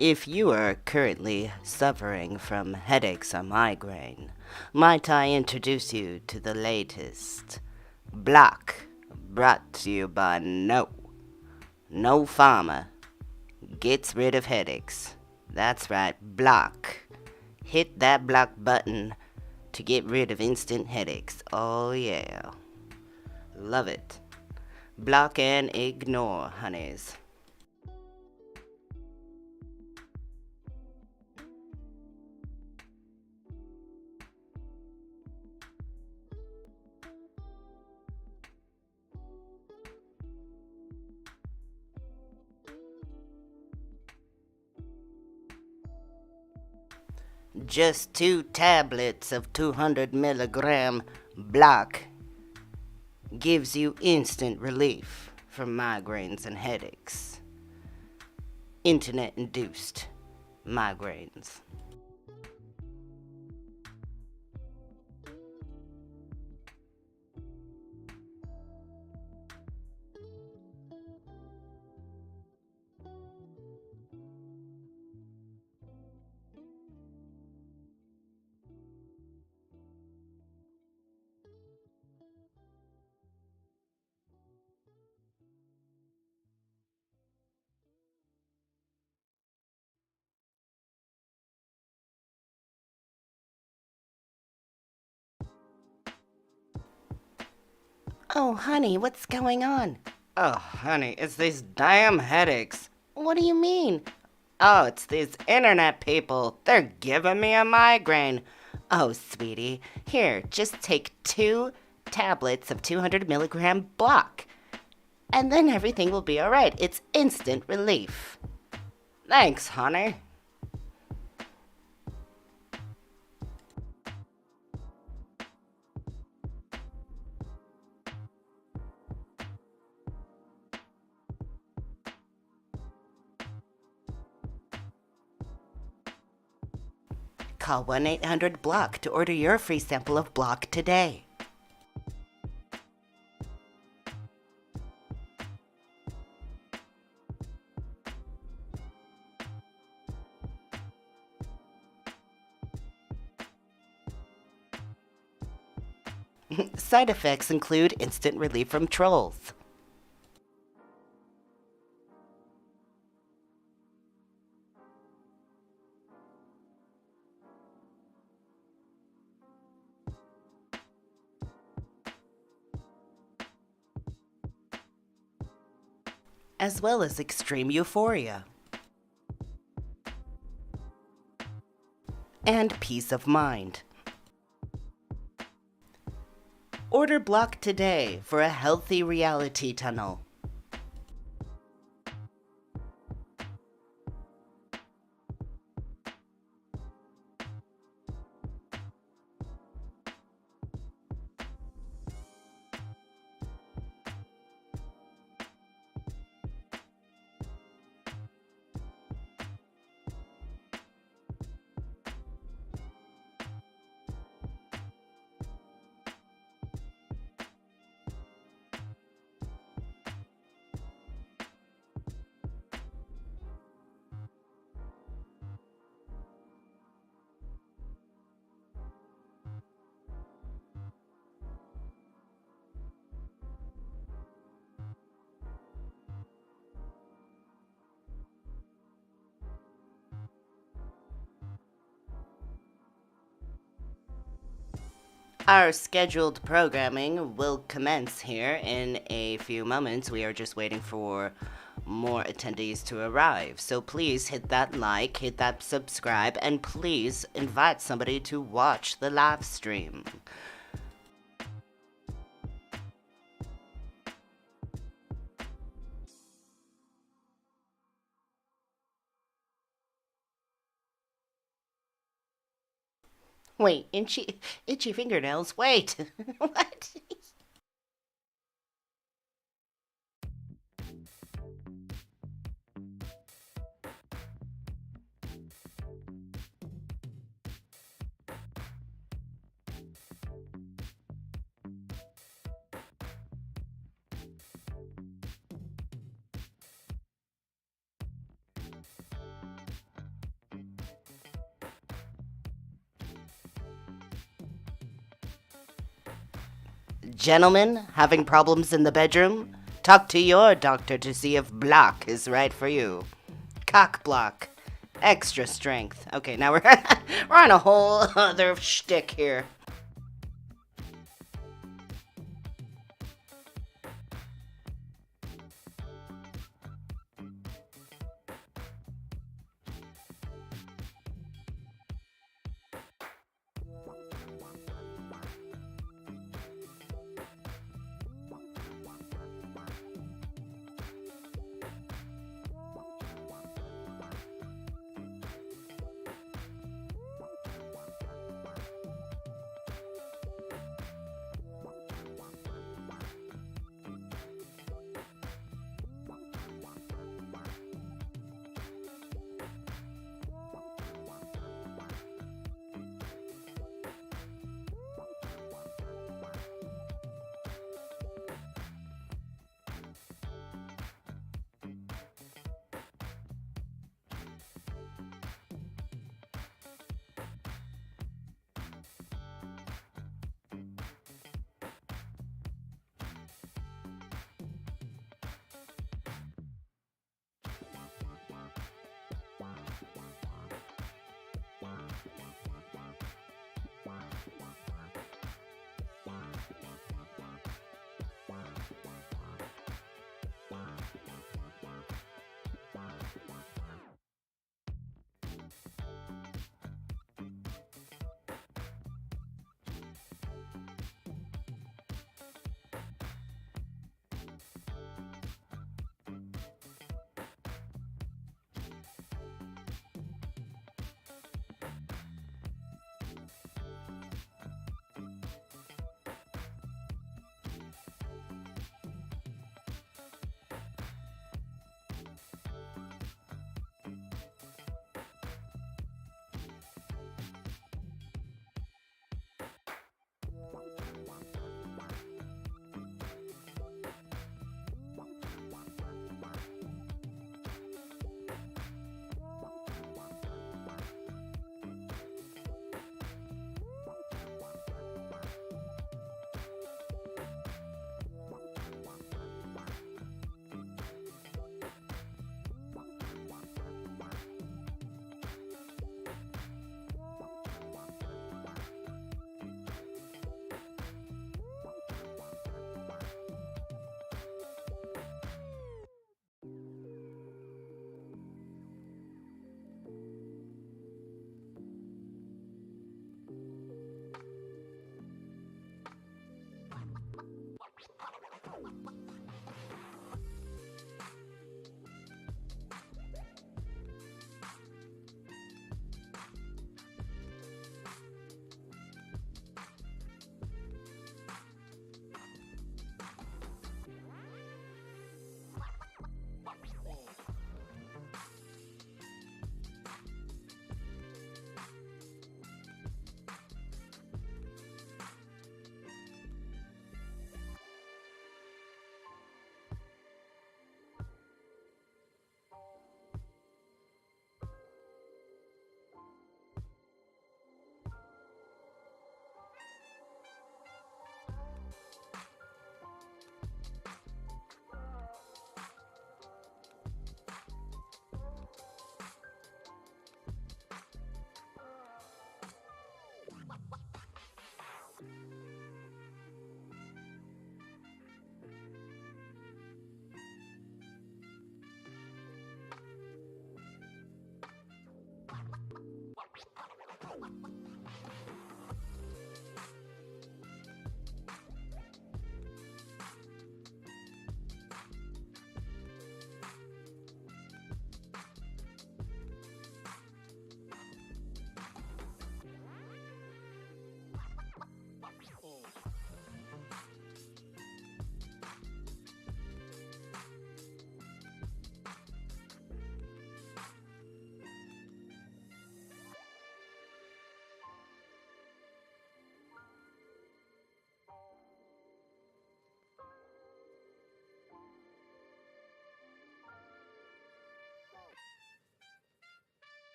If you are currently suffering from headaches or migraine, might I introduce you to the latest block brought to you by No Pharma. Gets rid of headaches. That's right, block. Hit that block button to get rid of instant headaches. Oh yeah. Love it. Block and ignore, honeys. Just 2 tablets of 200 milligram block gives you instant relief from migraines and headaches. Internet-induced migraines. Oh, honey, what's going on? Oh, honey, it's these damn headaches. What do you mean? Oh, it's these internet people. They're giving me a migraine. Oh, sweetie, here, just take 2 tablets of 200 milligram block, and then everything will be alright. It's instant relief. Thanks, honey. Call 1-800-BLOCK to order your free sample of block today. Side effects include instant relief from trolls. As well as extreme euphoria. And peace of mind. Order block today for a healthy reality tunnel. Our scheduled programming will commence here in a few moments. We are just waiting for more attendees to arrive. So please hit that like, hit that subscribe, and please invite somebody to watch the live stream. Wait, itchy fingernails. Wait, what? Gentlemen, having problems in the bedroom? Talk to your doctor to see if block is right for you. Cock block. Extra strength. Okay, now we're we're on a whole other shtick here.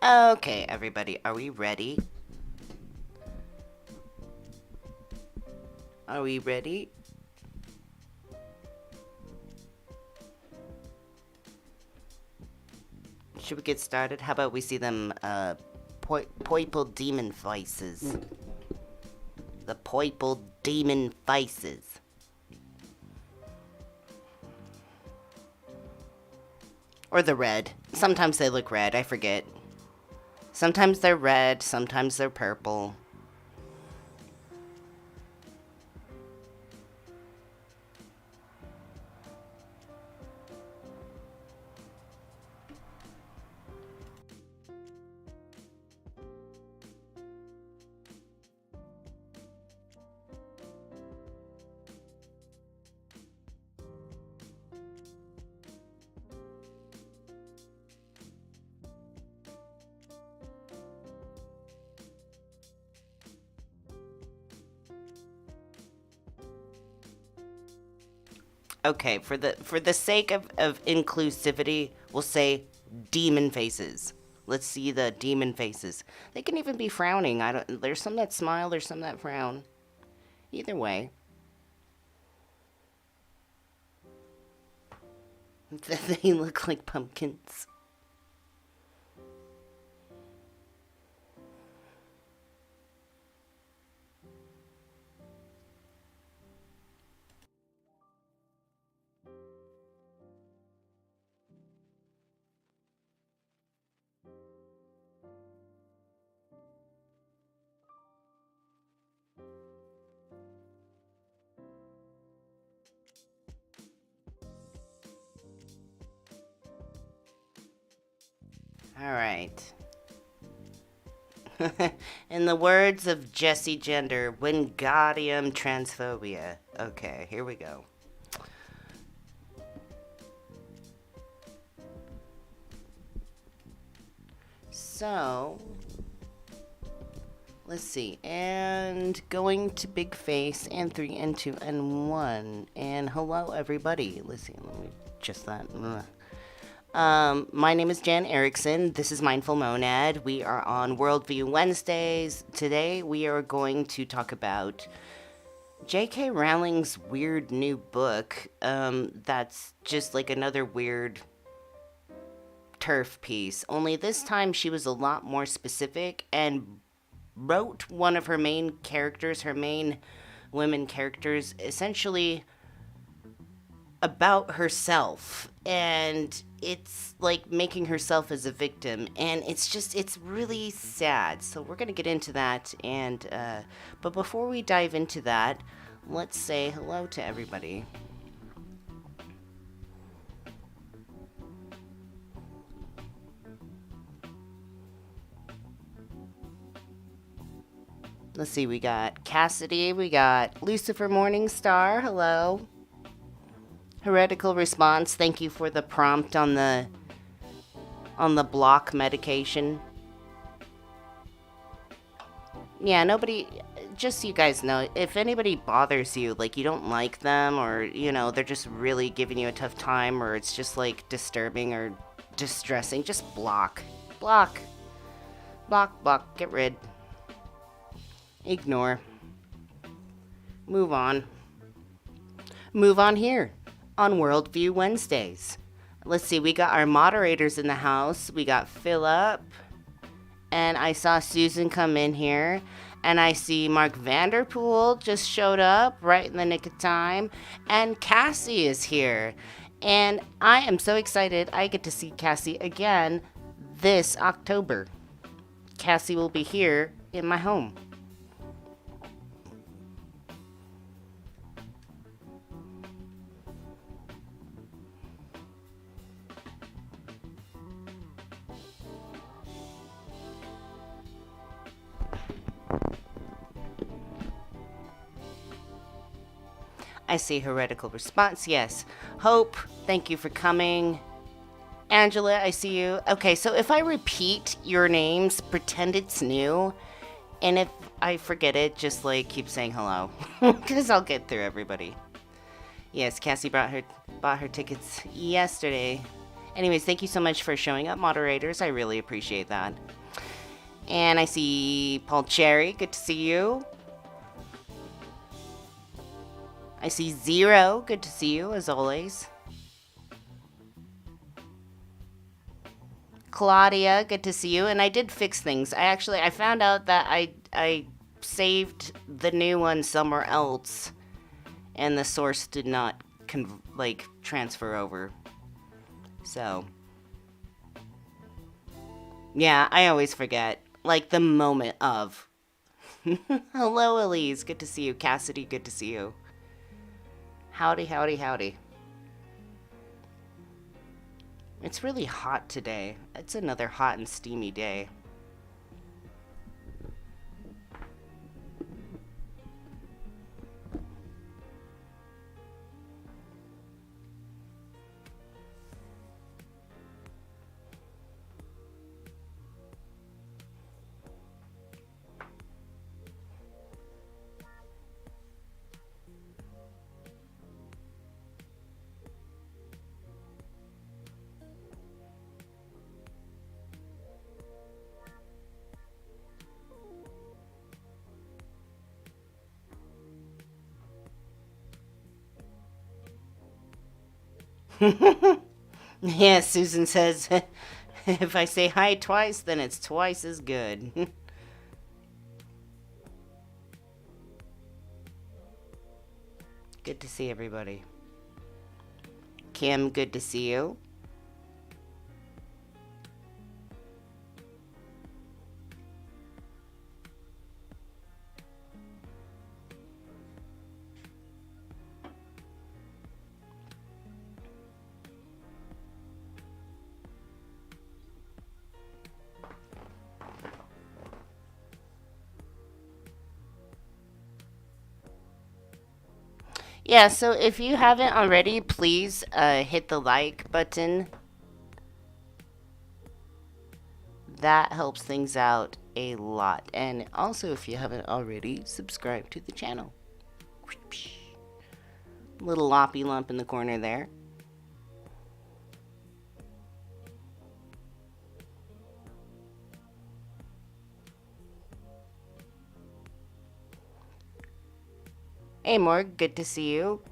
Okay, everybody, are we ready? Are we ready? Should we get started? How about we see them, purple demon faces? The purple demon faces. Or the red. Sometimes they look red, I forget. Sometimes they're red, sometimes they're purple. Okay, for the sake of inclusivity, we'll say demon faces. Let's see the demon faces. They can even be frowning. There's some that smile, there's some that frown. Either way. They look like pumpkins. Alright. In the words of Jesse Gender, Wingardium transphobia. Okay, here we go. So, let's see. And going to big face, and 3, and 2, and 1. And hello, everybody. Let's see. Let me just that. My name is Jan Erickson. This is Mindful Monad. We are on Worldview Wednesdays. Today we are going to talk about J.K. Rowling's weird new book. That's just like another weird turf piece. Only this time she was a lot more specific and wrote one of her main characters, her main women characters, essentially about herself, and it's like making herself as a victim, and it's really sad. So we're gonna get into that, and but before we dive into that, let's say hello to everybody. Let's see, we got Cassidy, we got Lucifer Morningstar, hello. Heretical Response, thank you for the prompt on the block medication. Yeah, nobody, just so you guys know, if anybody bothers you, like you don't like them, or, you know, they're just really giving you a tough time, or it's just like disturbing or distressing, just block. Block. Block, block, get rid. Ignore. Move on. Move on here on Worldview Wednesdays. Let's see, we got our moderators in the house. We got Philip, and I saw Susan come in here, and I see Mark Vanderpool just showed up right in the nick of time, and Cassie is here. And I am so excited I get to see Cassie again this October. Cassie will be here in my home. I see Heretical Response, yes. Hope, thank you for coming. Angela, I see you. Okay, so if I repeat your names, pretend it's new. And if I forget it, just like keep saying hello. Because I'll get through everybody. Yes, Cassie bought her tickets yesterday. Anyways, thank you so much for showing up, moderators. I really appreciate that. And I see Paul Cherry. Good to see you. I see Zero. Good to see you, as always. Claudia, good to see you. And I did fix things. I found out that I saved the new one somewhere else, and the source did not transfer over. So yeah, I always forget. Like the moment of. Hello, Elise. Good to see you. Cassidy, good to see you. Howdy, howdy, howdy. It's really hot today. It's another hot and steamy day. Yeah, Susan says, if I say hi twice, then it's twice as good. Good to see everybody. Kim, good to see you. Yeah, so if you haven't already, please hit the like button. That helps things out a lot. And also, if you haven't already, subscribe to the channel. Little loppy lump in the corner there. Hey, Morg, good to see you.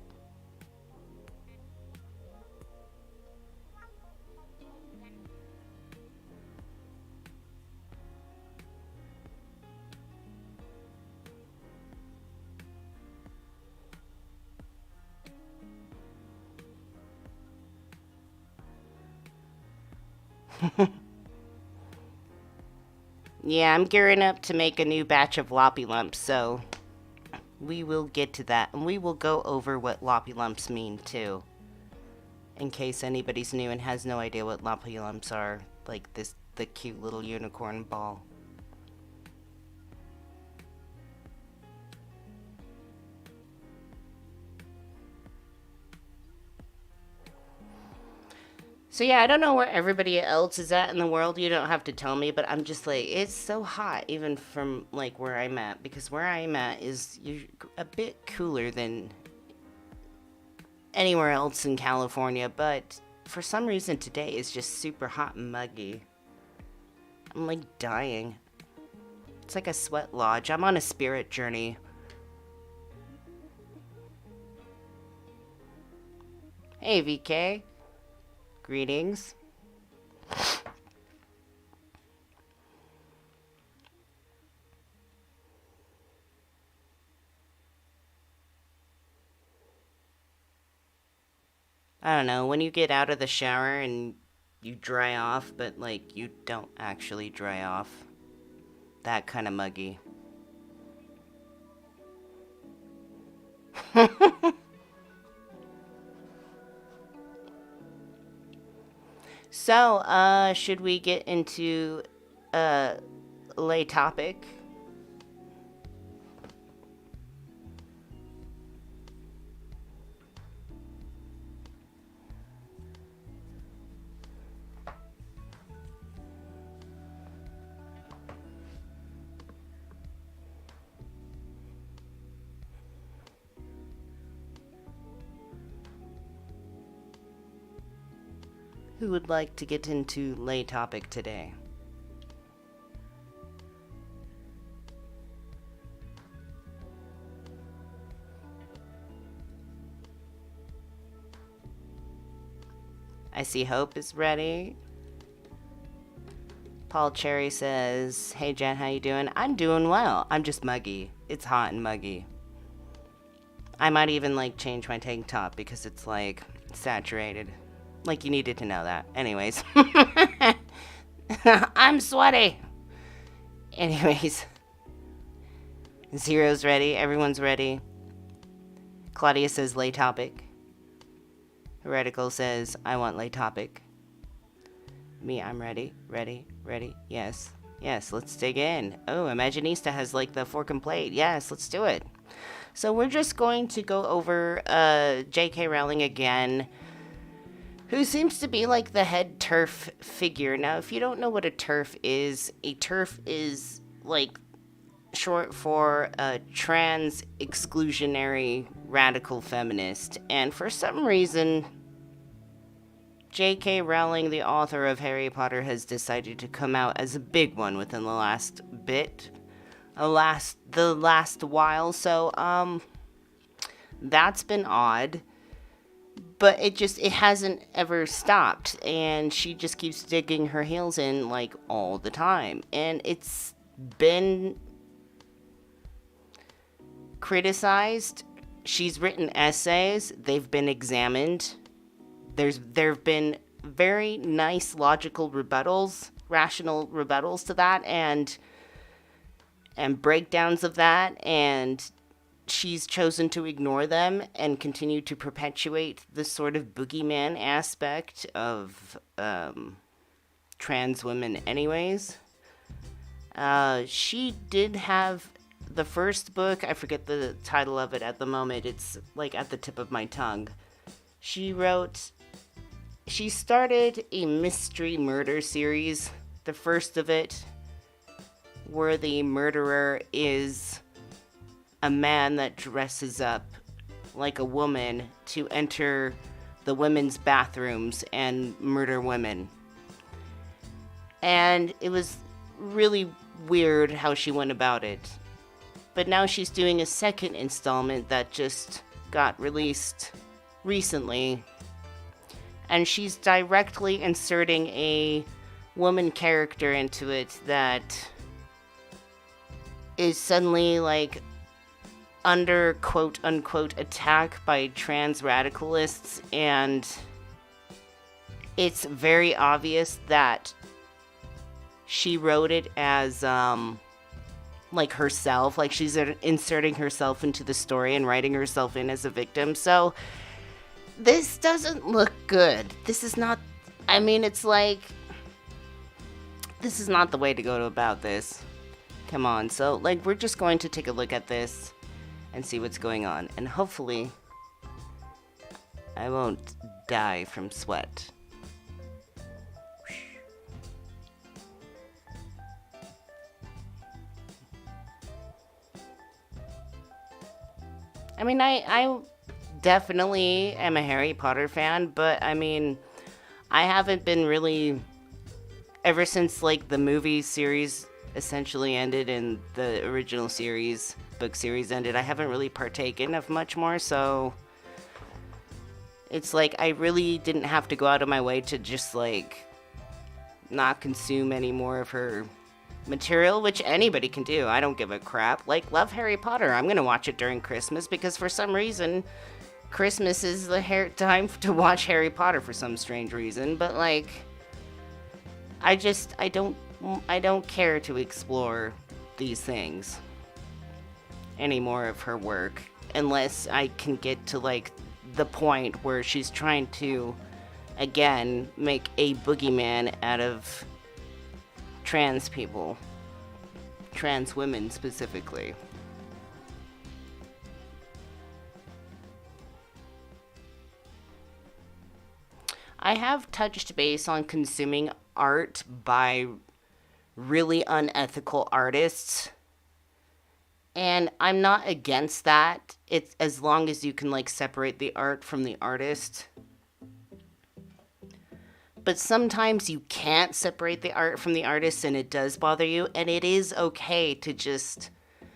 Yeah, I'm gearing up to make a new batch of loppy lumps, so we will get to that. And we will go over what loppy lumps mean, too. In case anybody's new and has no idea what loppy lumps are. Like the cute little unicorn ball. So yeah, I don't know where everybody else is at in the world. You don't have to tell me, but I'm just like, it's so hot even from like where I'm at, because where I'm at is a bit cooler than anywhere else in California, but for some reason today is just super hot and muggy. I'm like dying. It's like a sweat lodge. I'm on a spirit journey. Hey VK. Greetings. I don't know, when you get out of the shower and you dry off, but like you don't actually dry off. That kind of muggy. So, should we get into lay topic? Who would like to get into lay topic today? I see Hope is ready. Paul Cherry says, "Hey Jen, how you doing?" I'm doing well. I'm just muggy. It's hot and muggy. I might even like change my tank top because it's like saturated. Like you needed to know that. Anyways. I'm sweaty. Anyways. Zero's ready. Everyone's ready. Claudia says lay topic. Heretical says, I want lay topic. Me, I'm ready. Ready. Yes. Yes, let's dig in. Oh, Imaginista has like the fork and plate. Yes, let's do it. So we're just going to go over J.K. Rowling again, who seems to be like the head terf figure. Now, if you don't know what a terf is like short for a trans exclusionary radical feminist. And for some reason, J.K. Rowling, the author of Harry Potter, has decided to come out as a big one within the last while. So, that's been odd. But it hasn't ever stopped. And she just keeps digging her heels in, like, all the time. And it's been criticized. She's written essays. They've been examined. There've been very nice logical rebuttals, rational rebuttals to that, and breakdowns of that, and she's chosen to ignore them and continue to perpetuate this sort of boogeyman aspect of trans women anyways. She did have the first book, I forget the title of it at the moment, it's like at the tip of my tongue. She started a mystery murder series, the first of it, where the murderer is a man that dresses up like a woman to enter the women's bathrooms and murder women. And it was really weird how she went about it. But now she's doing a second installment that just got released recently. And she's directly inserting a woman character into it that is suddenly like under quote unquote attack by trans radicalists, and it's very obvious that she wrote it as like herself, like she's inserting herself into the story and writing herself in as a victim. So this doesn't look good. This is not, I mean, it's like, this is not the way to go about this. Come on. So, like, we're just going to take a look at this and see what's going on. And hopefully, I won't die from sweat. I mean, I definitely am a Harry Potter fan, but I mean, I haven't been really, ever since like the movie series essentially ended and the original book series ended, I haven't really partaken of much more, so it's like I really didn't have to go out of my way to just like not consume any more of her material, which anybody can do. I don't give a crap. Like, love Harry Potter. I'm gonna watch it during Christmas because for some reason Christmas is the time to watch Harry Potter for some strange reason, but like, I don't care to explore these things anymore of her work unless I can get to like the point where she's trying to again make a boogeyman out of trans people, trans women specifically. I have touched base on consuming art by really unethical artists, and I'm not against that. It's as long as you can like separate the art from the artist. but sometimes you can't separate the art from the artist and it does bother you, and it is okay to just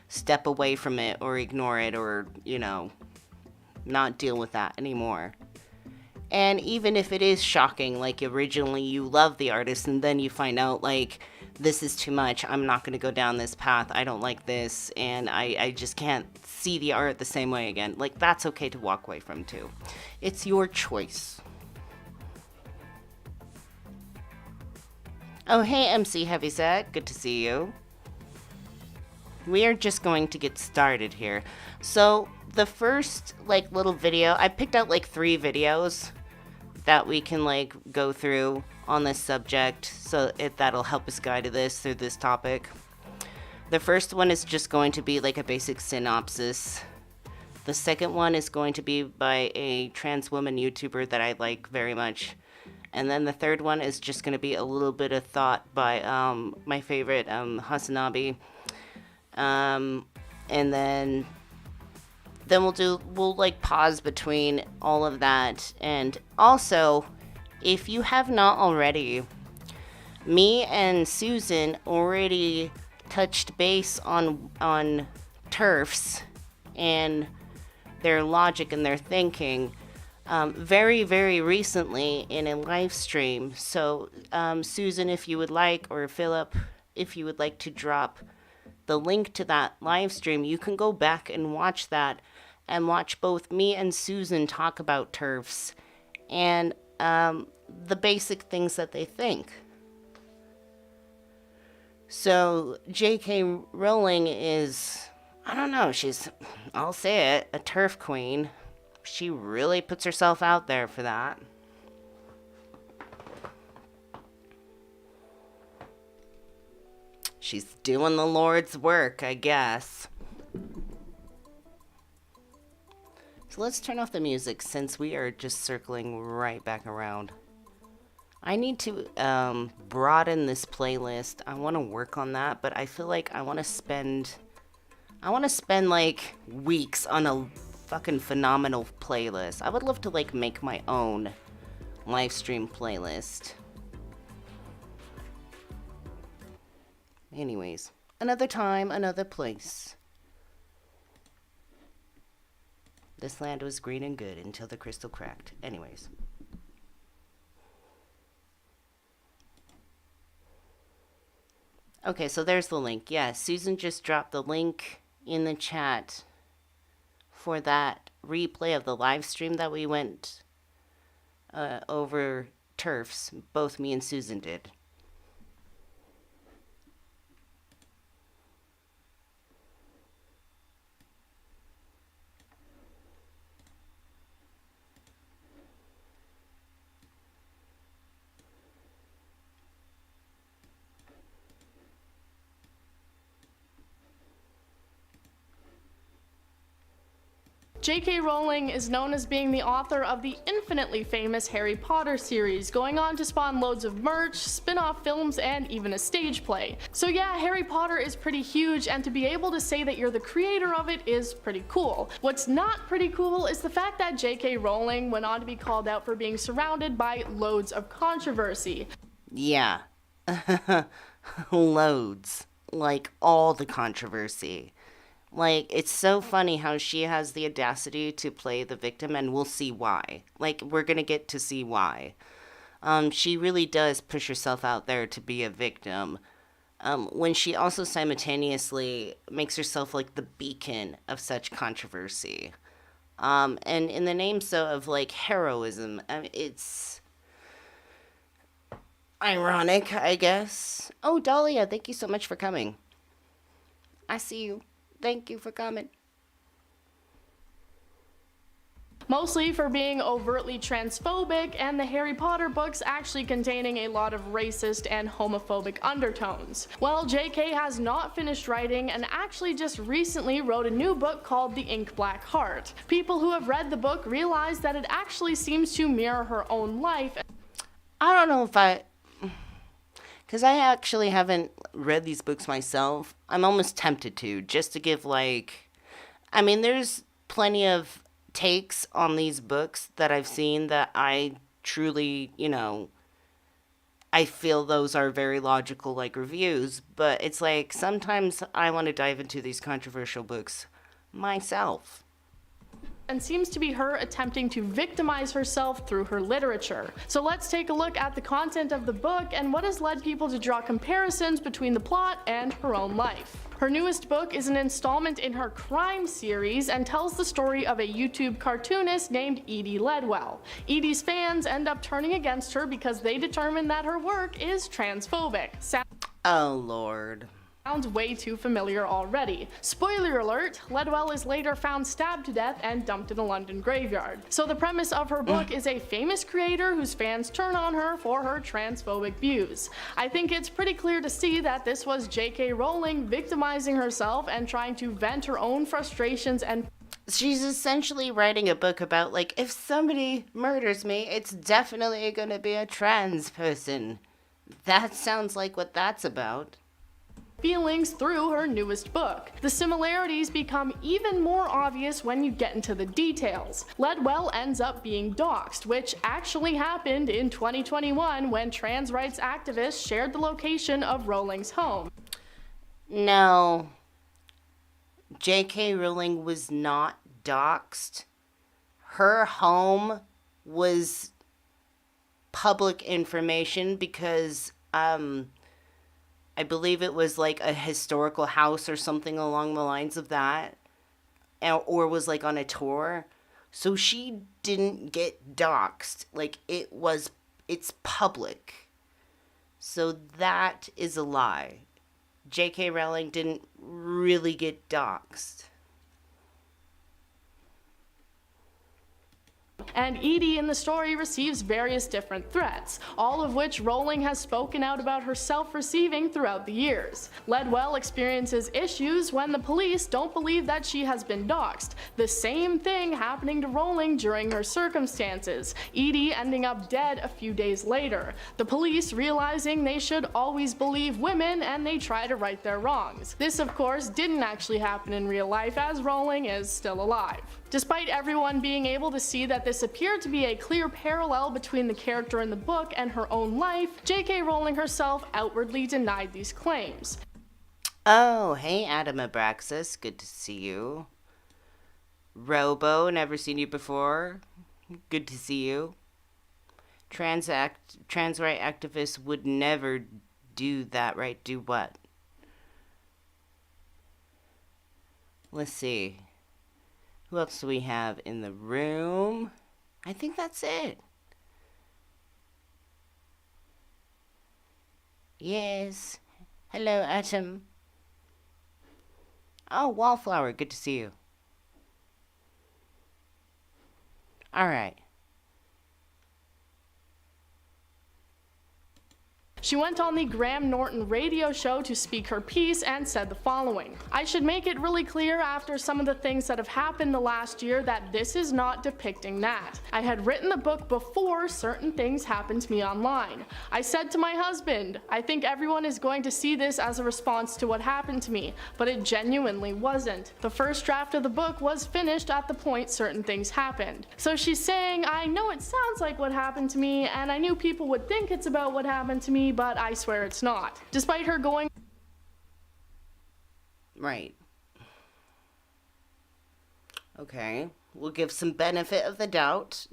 step away from it or ignore it or, not deal with that anymore. And even if it is shocking, like originally you love the artist and then you find out, like, this is too much, I'm not going to go down this path, I don't like this, and I just can't see the art the same way again. Like, that's okay to walk away from too. It's your choice. Oh, hey, MC Heavyset, good to see you. We are just going to get started here. So, the first, little video, I picked out, 3 videos that we can, go through on this subject, so that'll help us guide this through this topic. The first one is just going to be, a basic synopsis. The second one is going to be by a trans woman YouTuber that I like very much. And then the third one is just going to be a little bit of thought by my favorite, Hasanabi. And then we'll pause between all of that. And also, if you have not already, me and Susan already touched base on TERFs and their logic and their thinking very, very recently in a live stream. So, Susan, if you would like, or Philip, if you would like to drop the link to that live stream, you can go back and watch that and watch both me and Susan talk about TERFs and the basic things that they think. So, J.K. Rowling is, I don't know, I'll say it, a TERF queen. She really puts herself out there for that. She's doing the Lord's work, I guess. So let's turn off the music since we are just circling right back around. I need to broaden this playlist. I want to work on that, but I feel like I want to spend weeks on a fucking phenomenal playlist. I would love to make my own live stream playlist. Anyways, another time, another place. This land was green and good until the crystal cracked. Anyways. Okay, so there's the link. Yeah, Susan just dropped the link in the chat for that replay of the live stream that we went over TERFs. Both me and Susan did. J.K. Rowling is known as being the author of the infinitely famous Harry Potter series, going on to spawn loads of merch, spin-off films, and even a stage play. So yeah, Harry Potter is pretty huge, and to be able to say that you're the creator of it is pretty cool. What's not pretty cool is the fact that J.K. Rowling went on to be called out for being surrounded by loads of controversy. Yeah. Loads. All the controversy. It's so funny how she has the audacity to play the victim, and we'll see why. We're gonna get to see why. She really does push herself out there to be a victim, when she also simultaneously makes herself, the beacon of such controversy. And in the name of, heroism, it's ironic, I guess. Oh, Dahlia, thank you so much for coming. I see you. Thank you for coming. Mostly for being overtly transphobic, and the Harry Potter books actually containing a lot of racist and homophobic undertones. Well, JK has not finished writing and actually just recently wrote a new book called The Ink Black Heart. People who have read the book realize that it actually seems to mirror her own life. I don't know if because I actually haven't read these books myself. I'm almost tempted to, just to give there's plenty of takes on these books that I've seen that I truly, I feel those are very logical, like, reviews, but it's like sometimes I want to dive into these controversial books myself. And seems to be her attempting to victimize herself through her literature. So let's take a look at the content of the book and what has led people to draw comparisons between the plot and her own life. Her newest book is an installment in her crime series and tells the story of a YouTube cartoonist named Edie Ledwell. Edie's fans end up turning against her because they determine that her work is transphobic. Oh, Lord. Sounds way too familiar already. Spoiler alert, Ledwell is later found stabbed to death and dumped in a London graveyard. So the premise of her book is a famous creator whose fans turn on her for her transphobic views. I think it's pretty clear to see that this was J.K. Rowling victimizing herself and trying to vent her own frustrations and she's essentially writing a book about, like, if somebody murders me, it's definitely gonna be a trans person. That sounds like what that's about. Feelings through her newest book. The similarities become even more obvious when you get into the details. Ledwell ends up being doxxed, which actually happened in 2021 when trans rights activists shared the location of Rowling's home. No. J.K. Rowling was not doxxed. Her home was public information because, I believe it was like a historical house or something along the lines of that, or was like on a tour. So she didn't get doxxed. Like, it's public. So that is a lie. J.K. Rowling didn't really get doxxed. And Edie in the story receives various different threats, all of which Rowling has spoken out about herself receiving throughout the years. Ledwell experiences issues when the police don't believe that she has been doxxed, the same thing happening to Rowling during her circumstances, Edie ending up dead a few days later, the police realizing they should always believe women and they try to right their wrongs. This of course didn't actually happen in real life as Rowling is still alive. Despite everyone being able to see that this appeared to be a clear parallel between the character in the book and her own life, J.K. Rowling herself outwardly denied these claims. Oh, hey Adam Abraxas, good to see you. Robo, never seen you before. Good to see you. Trans right activists would never do that, right? Do what? Let's see. Who else do we have in the room? I think that's it. Yes. Hello, Atom. Oh, Wallflower, good to see you. Alright. She went on the Graham Norton radio show to speak her piece and said the following: "I should make it really clear after some of the things that have happened the last year that this is not depicting that. I had written the book before certain things happened to me online. I said to my husband, I think everyone is going to see this as a response to what happened to me, but it genuinely wasn't. The first draft of the book was finished at the point certain things happened." So she's saying, I know it sounds like what happened to me, and I knew people would think it's about what happened to me, but I swear it's not. Despite her going Right. Okay. We'll give some benefit of the doubt.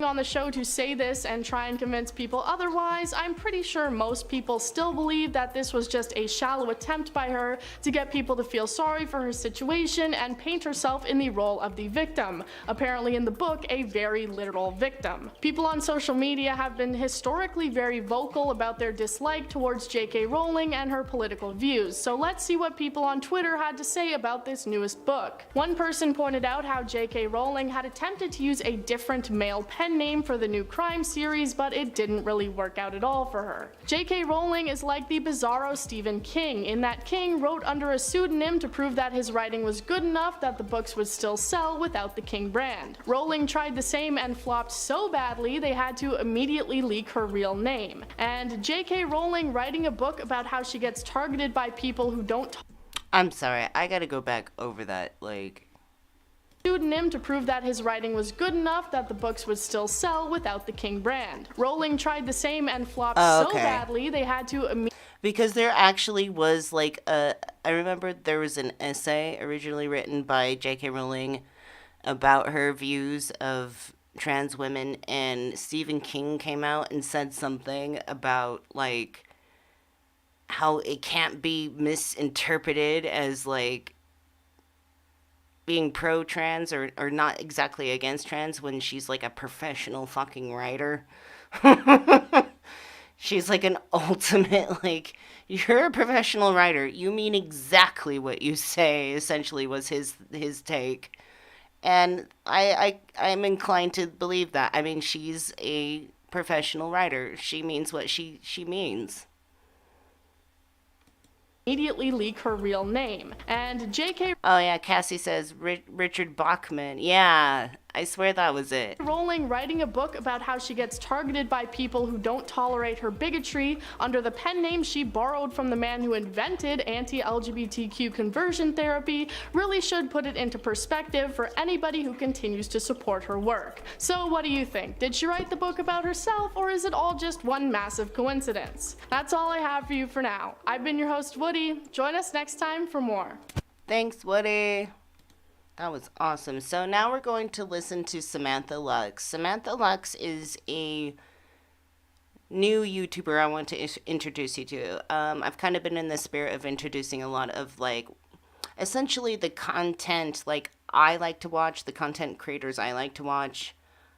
on the show to say this and try and convince people otherwise, I'm pretty sure most people still believe that this was just a shallow attempt by her to get people to feel sorry for her situation and paint herself in the role of the victim, apparently in the book a very literal victim. People on social media have been historically very vocal about their dislike towards J.K. Rowling and her political views, so let's see what people on Twitter had to say about this newest book. One person pointed out how J.K. Rowling had attempted to use a different male pen name for the new crime series, but it didn't really work out at all for her. J.K. Rowling is like the bizarro Stephen King, in that King wrote under a pseudonym to prove that his writing was good enough that the books would still sell without the King brand. Rowling tried the same and flopped so badly they had to immediately leak her real name. And J.K. Rowling writing a book about how she gets targeted by people who don't I'm sorry, I gotta go back over that, like... pseudonym to prove that his writing was good enough that the books would still sell without the King brand. Rowling tried the same and flopped so badly they had to immediately. Because there actually was like I remember there was an essay originally written by J.K. Rowling about her views of trans women, and Stephen King came out and said something about like how it can't be misinterpreted as like being pro-trans or not exactly against trans when she's like a professional fucking writer. She's like an ultimate, like, you're a professional writer. You mean exactly what you say, essentially, was his take. And I'm inclined to believe that. I mean, she's a professional writer. She means what she means. Immediately leak her real name. And J.K. Oh, yeah, Cassie says Richard Bachman. Yeah, I swear that was it. Rowling writing a book about how she gets targeted by people who don't tolerate her bigotry under the pen name she borrowed from the man who invented anti-LGBTQ conversion therapy really should put it into perspective for anybody who continues to support her work. So what do you think? Did she write the book about herself, or is it all just one massive coincidence? That's all I have for you for now. I've been your host, Woody. Join us next time for more. Thanks, Woody. That was awesome. So now we're going to listen to Samantha Lux. Samantha Lux is a new YouTuber I want to introduce you to. I've kind of been in the spirit of introducing a lot of, like, essentially the content, like, I like to watch, the content creators I like to watch.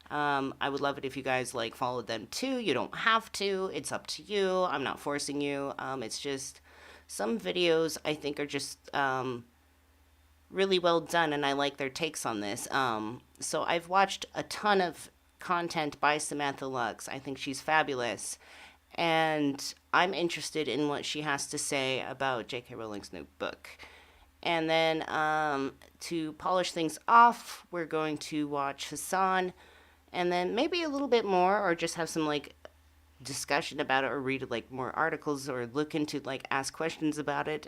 I would love it if you guys, like, followed them too. You don't have to. It's up to you. I'm not forcing you. It's just some videos I think are just really well done, and I like their takes on this. So I've watched a ton of content by Samantha Lux. I think she's fabulous, and I'm interested in what she has to say about J.K. Rowling's new book. And then to polish things off, we're going to watch Hassan, and then maybe a little bit more, or just have some like discussion about it, or read like more articles, or look into like ask questions about it.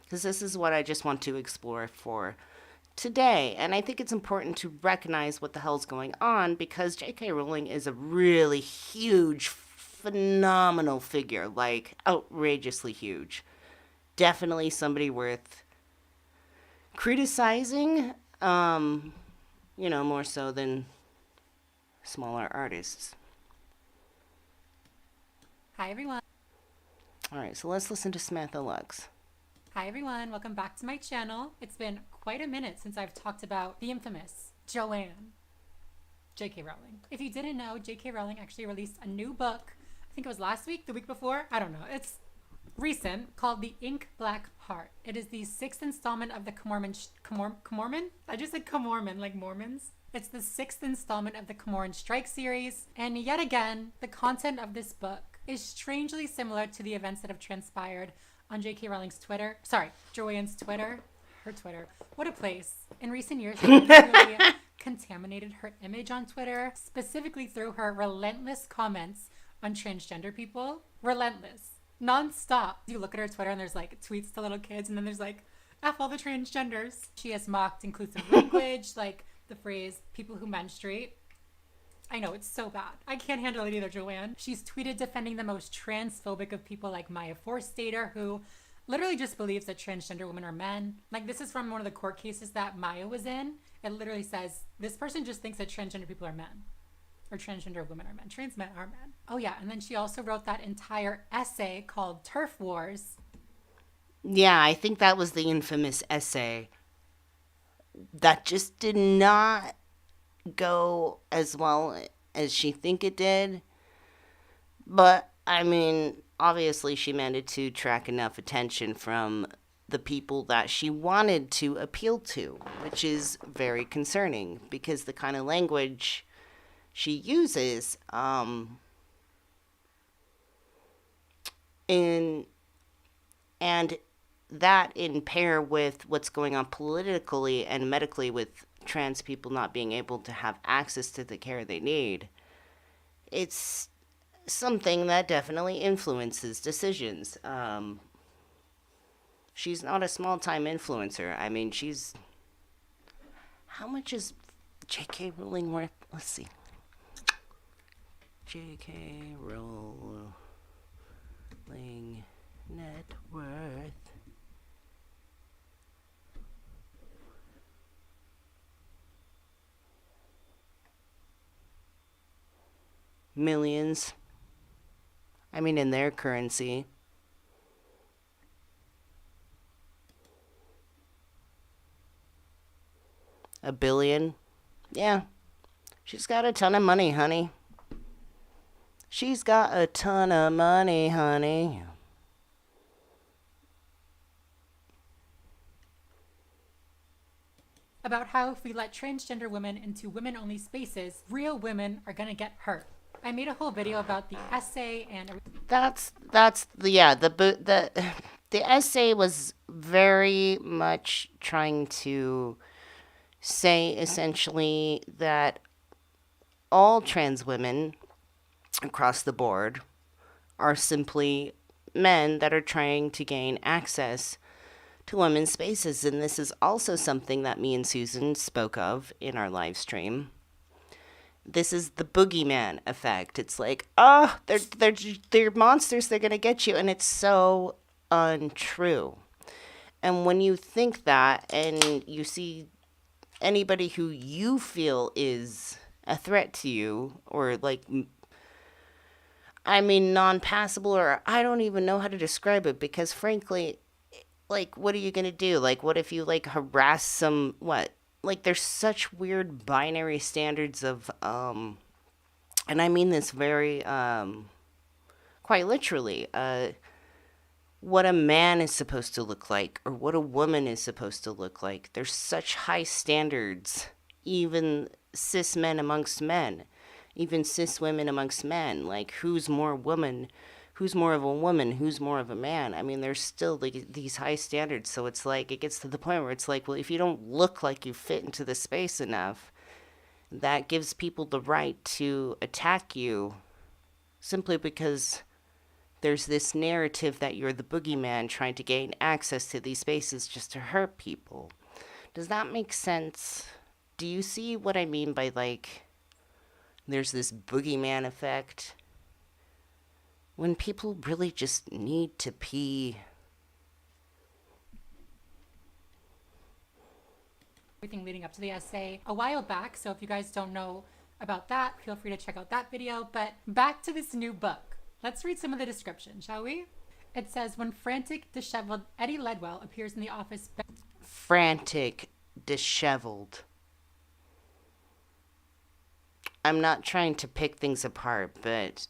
Because this is what I just want to explore for today. And I think it's important to recognize what the hell's going on, because J.K. Rowling is a really huge, phenomenal figure, like outrageously huge. Definitely somebody worth criticizing, more so than smaller artists. Hi, everyone. All right, so let's listen to Samantha Lux. Hi, everyone. Welcome back to my channel. It's been quite a minute since I've talked about the infamous Joanne, J.K. Rowling. If you didn't know, J.K. Rowling actually released a new book. I think it was last week, the week before. I don't know. It's recent, called The Ink Black Heart. It is the 6th installment of the Comorman? I just said Comorman, like Mormons. It's the 6th installment of the Comorran Strike series. And yet again, the content of this book is strangely similar to the events that have transpired on J.K. Rowling's Twitter. Sorry, Joanne's Twitter. Her Twitter. What a place. In recent years, she really contaminated her image on Twitter, specifically through her relentless comments on transgender people. Relentless. Non-stop. You look at her Twitter and there's like tweets to little kids, and then there's like, F all the transgenders. She has mocked inclusive language, like the phrase, people who menstruate. I know, it's so bad. I can't handle it either, Joanne. She's tweeted defending the most transphobic of people like Maya Forstater, who literally just believes that transgender women are men. Like, this is from one of the court cases that Maya was in. It literally says, this person just thinks that transgender people are men. Or transgender women are men. Trans men are men. Oh yeah, and then she also wrote that entire essay called Turf Wars. Yeah, I think that was the infamous essay that just did not go as well as she think it did. But I mean, obviously she managed to track enough attention from the people that she wanted to appeal to, which is very concerning, because the kind of language she uses and that in pair with what's going on politically and medically with trans people not being able to have access to the care they need, it's something that definitely influences decisions. She's not a small-time influencer. I mean, she's How much is J.K. Rowling worth? Let's see. J.K. Rowling net worth. Millions. I mean, in their currency. A billion? Yeah. She's got a ton of money, honey. She's got a ton of money, honey. About how if we let transgender women into women-only spaces, real women are gonna get hurt. I made a whole video about the essay and the essay was very much trying to say essentially that all trans women across the board are simply men that are trying to gain access to women's spaces. And this is also something that me and Susan spoke of in our live stream. This is the boogeyman effect. It's like, oh, they're monsters, they're going to get you. And it's so untrue. And when you think that and you see anybody who you feel is a threat to you, or like, I mean, non-passable, or I don't even know how to describe it, because frankly, like, what are you going to do? Like, what if you, like, harass some, what? Like, there's such weird binary standards of, and I mean this very, quite literally, what a man is supposed to look like, or what a woman is supposed to look like. There's such high standards, even cis men amongst men, even cis women amongst men. Like, who's more woman? Who's more of a woman? Who's more of a man? I mean, there's still like these high standards. So it's like, it gets to the point where it's like, well, if you don't look like you fit into the space enough, that gives people the right to attack you simply because there's this narrative that you're the boogeyman trying to gain access to these spaces just to hurt people. Does that make sense? Do you see what I mean by, like, there's this boogeyman effect? When people really just need to pee. Everything leading up to the essay a while back, so if you guys don't know about that, feel free to check out that video. But back to this new book. Let's read some of the description, shall we? It says, when frantic, disheveled Eddie Ledwell appears in the office... Frantic, disheveled. I'm not trying to pick things apart, but...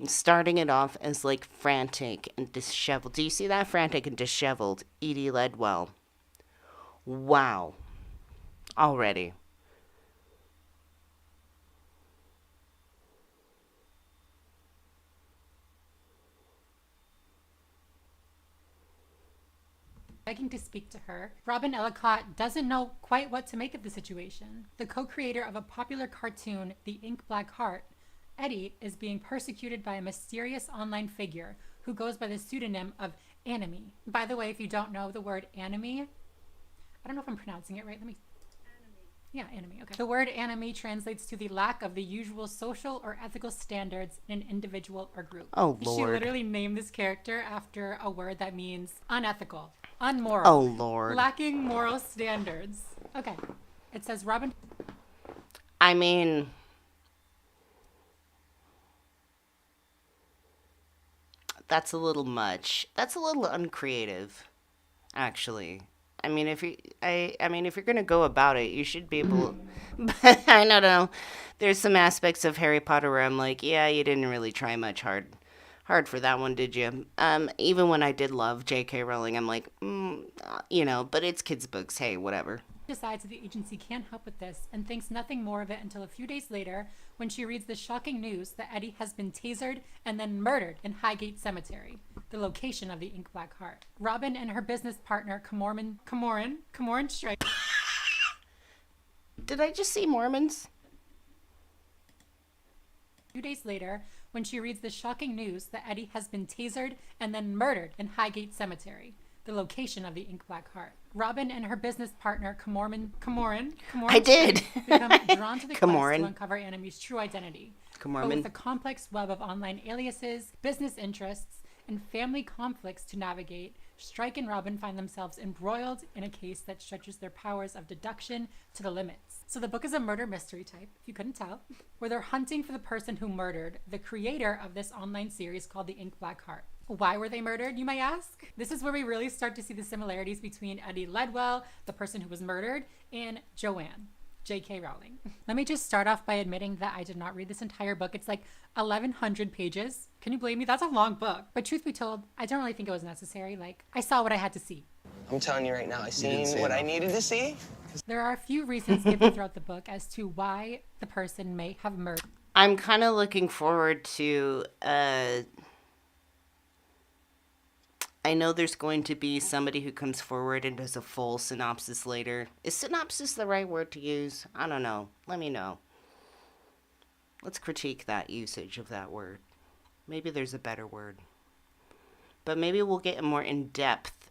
starting it off as, like, frantic and disheveled. Do you see that? Frantic and disheveled. Edie Ledwell. Wow. Already. begging to speak to her. Robin Ellicott doesn't know quite what to make of the situation. The co-creator of a popular cartoon, The Ink Black Heart, Eddie is being persecuted by a mysterious online figure who goes by the pseudonym of Anime. By the way, if you don't know the word anime, I don't know if I'm pronouncing it right. Anime. Okay. The word anime translates to the lack of the usual social or ethical standards in an individual or group. Oh, Lord. She literally named this character after a word that means unethical, unmoral. Oh, Lord. Lacking moral standards. Okay. It says Robin... I mean... that's a little much. That's a little uncreative, actually. I mean, if you're gonna go about it, you should be able. But I don't know. There's some aspects of Harry Potter where I'm like, yeah, you didn't really try much hard for that one, did you? Even when I did love J.K. Rowling, I'm like, but it's kids' books. Hey, whatever. Decides that the agency can't help with this and thinks nothing more of it until a few days later when she reads the shocking news that Eddie has been tasered and then murdered in Highgate Cemetery, the location of the Ink Black Heart. Robin and her business partner, Camoran Strike. Did I just see Mormons? A few days later, when she reads the shocking news that Eddie has been tasered and then murdered in Highgate Cemetery, the location of the ink black heart. Robin and her business partner, Camoran I did. become drawn to the quest Camoran. to uncover Annemie's true identity. But Camoran. with a complex web of online aliases, business interests, and family conflicts to navigate, Strike and Robin find themselves embroiled in a case that stretches their powers of deduction to the limits. So the book is a murder mystery type, if you couldn't tell, where they're hunting for the person who murdered the creator of this online series called The Ink Black Heart. Why were they murdered, you might ask? This is where we really start to see the similarities between Eddie Ledwell, the person who was murdered, and Joanne, J.K. Rowling. Let me just start off by admitting that I did not read this entire book. It's like 1,100 pages. Can you blame me? That's a long book. But truth be told, I don't really think it was necessary. Like, I saw what I had to see. I'm telling you right now, I seen what I needed to see. There are a few reasons given throughout the book as to why the person may have murdered. I'm kind of looking forward to, I know there's going to be somebody who comes forward and does a full synopsis later. Is synopsis the right word to use? I don't know. Let me know. Let's critique that usage of that word. Maybe there's a better word. But maybe we'll get a more in-depth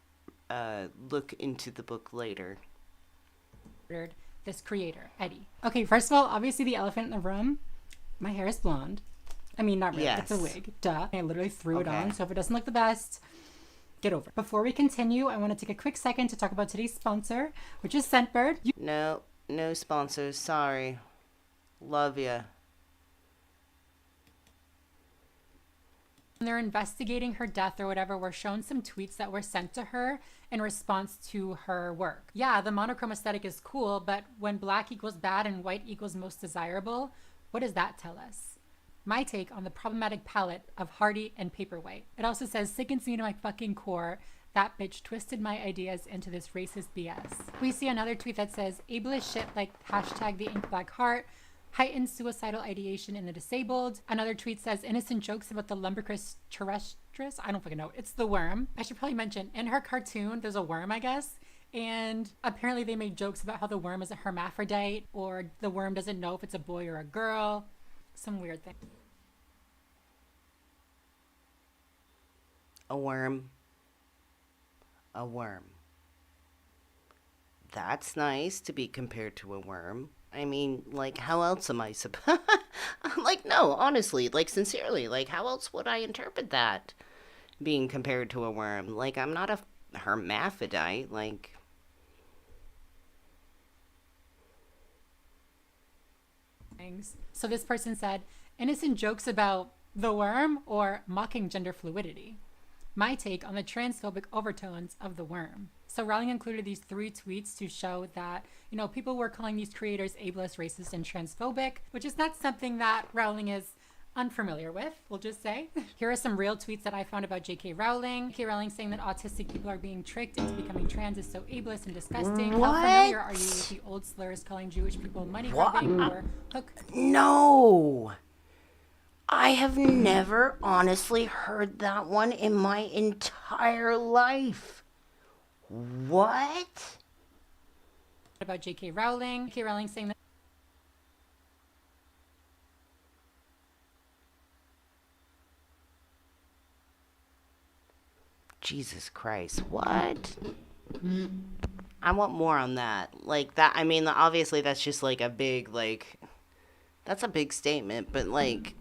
look into the book later. This creator, Eddie. Okay, first of all, obviously the elephant in the room. My hair is blonde. I mean, not really. Yes. It's a wig. Duh. I literally threw it Okay. on, so if it doesn't look the best, get over it. Before we continue, I want to take a quick second to talk about today's sponsor, which is Scentbird. No sponsors. Sorry. Love ya. When they're investigating her death or whatever, we're shown some tweets that were sent to her in response to her work. Yeah, the monochrome aesthetic is cool, but when black equals bad and white equals most desirable, what does that tell us? My take on the problematic palette of Hardy and Paperwhite. It also says, sickens me to my fucking core. That bitch twisted my ideas into this racist BS. We see another tweet that says, ableist shit like hashtag the ink black heart, heightened suicidal ideation in the disabled. Another tweet says, innocent jokes about the lumbricus terrestris. I don't fucking know. It's the worm. I should probably mention, in her cartoon, there's a worm, I guess. And apparently they made jokes about how the worm is a hermaphrodite, or the worm doesn't know if it's a boy or a girl. Some weird thing. A worm. A worm. That's nice to be compared to a worm. I mean, like, how else am I supposed... like, no, honestly, like, sincerely, like, how else would I interpret that? Being compared to a worm. Like, I'm not a hermaphrodite, like... So this person said, innocent jokes about the worm or mocking gender fluidity. My take on the transphobic overtones of the worm. So Rowling included these 3 tweets to show that, you know, people were calling these creators ableist, racist, and transphobic, which is not something that Rowling is unfamiliar with, we'll just say. Here are some real tweets that I found about J.K. Rowling. J.K. Rowling saying that autistic people are being tricked into becoming trans is so ableist and disgusting. What? How familiar are you with the old slurs calling Jewish people money grubbing or hook? No! I have never honestly heard that one in my entire life. What? About J.K. Rowling. J.K. Rowling saying that Jesus Christ, what? I want more on that. Like, that, I mean, obviously that's just like a big, like, that's a big statement, but like,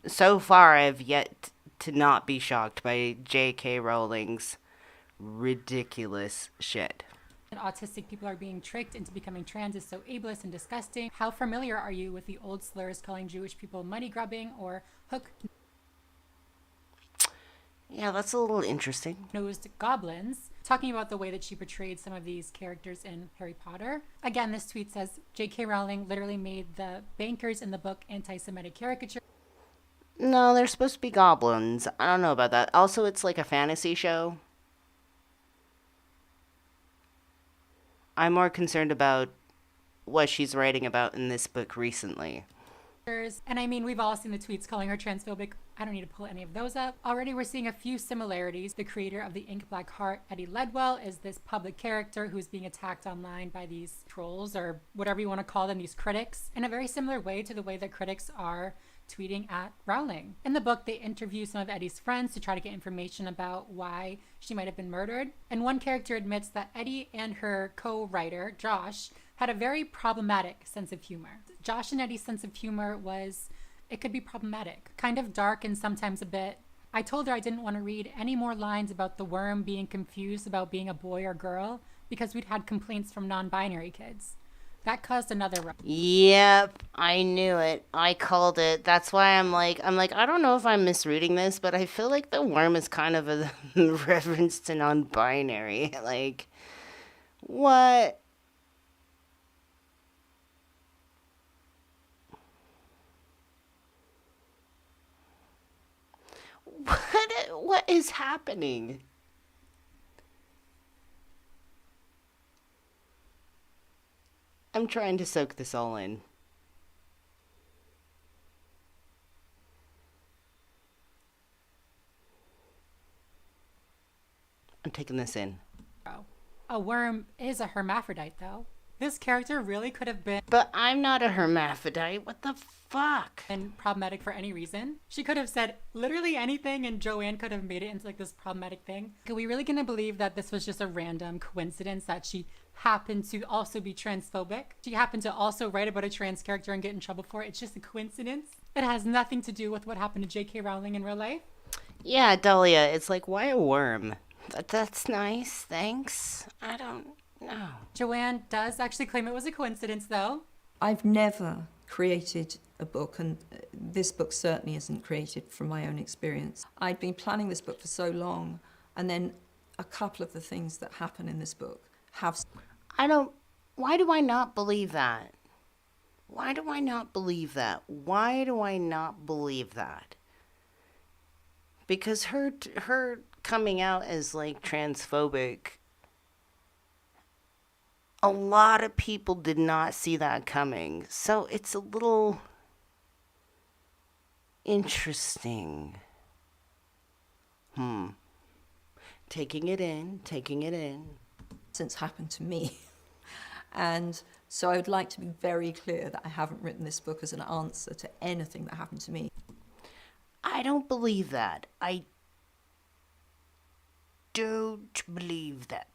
so far I've yet to not be shocked by J.K. Rowling's ridiculous shit. autistic people are being tricked into becoming trans is so ableist and disgusting. How familiar are you with the old slurs calling Jewish people money grubbing or hook Yeah, that's a little interesting. nosed goblins, talking about the way that she portrayed some of these characters in Harry Potter. Again, this tweet says, J.K. Rowling literally made the bankers in the book anti-Semitic caricature. No, they're supposed to be goblins. I don't know about that. Also, it's like a fantasy show. I'm more concerned about what she's writing about in this book recently. And I mean, we've all seen the tweets calling her transphobic. I don't need to pull any of those up. Already we're seeing a few similarities. The creator of the Ink Black Heart, Eddie Ledwell, is this public character who's being attacked online by these trolls or whatever you want to call them, these critics, in a very similar way to the way that critics are tweeting at Rowling. In the book, they interview some of Eddie's friends to try to get information about why she might have been murdered. And one character admits that Eddie and her co-writer, Josh, had a very problematic sense of humor. Josh and Eddie's sense of humor it could be problematic, kind of dark and sometimes a bit. I told her I didn't want to read any more lines about the worm being confused about being a boy or girl because we'd had complaints from non-binary kids. That caused another... Yep, I knew it. I called it. That's why I'm like, I don't know if I'm misreading this, but I feel like the worm is kind of a reference to non-binary. Like, what? What is happening? I'm trying to soak this all in. I'm taking this in. A worm is a hermaphrodite, though. This character really could have been... But I'm not a hermaphrodite. What the fuck? And problematic for any reason. She could have said literally anything and Joanne could have made it into like this problematic thing. Are we really gonna believe that this was just a random coincidence that she happened to also be transphobic? She happened to also write about a trans character and get in trouble for it. It's just a coincidence. It has nothing to do with what happened to J.K. Rowling in real life. Yeah, Dahlia, it's like, why a worm? That's nice, thanks. I don't know. Joanne does actually claim it was a coincidence, though. I've never created a book, and this book certainly isn't created from my own experience. I'd been planning this book for so long, and then a couple of the things that happen in this book have... Why do I not believe that? Why do I not believe that? Why do I not believe that? Because her coming out as, like, transphobic, a lot of people did not see that coming. So it's a little interesting. Taking it in. Since happened to me. And so I would like to be very clear that I haven't written this book as an answer to anything that happened to me. I don't believe that. I don't believe that.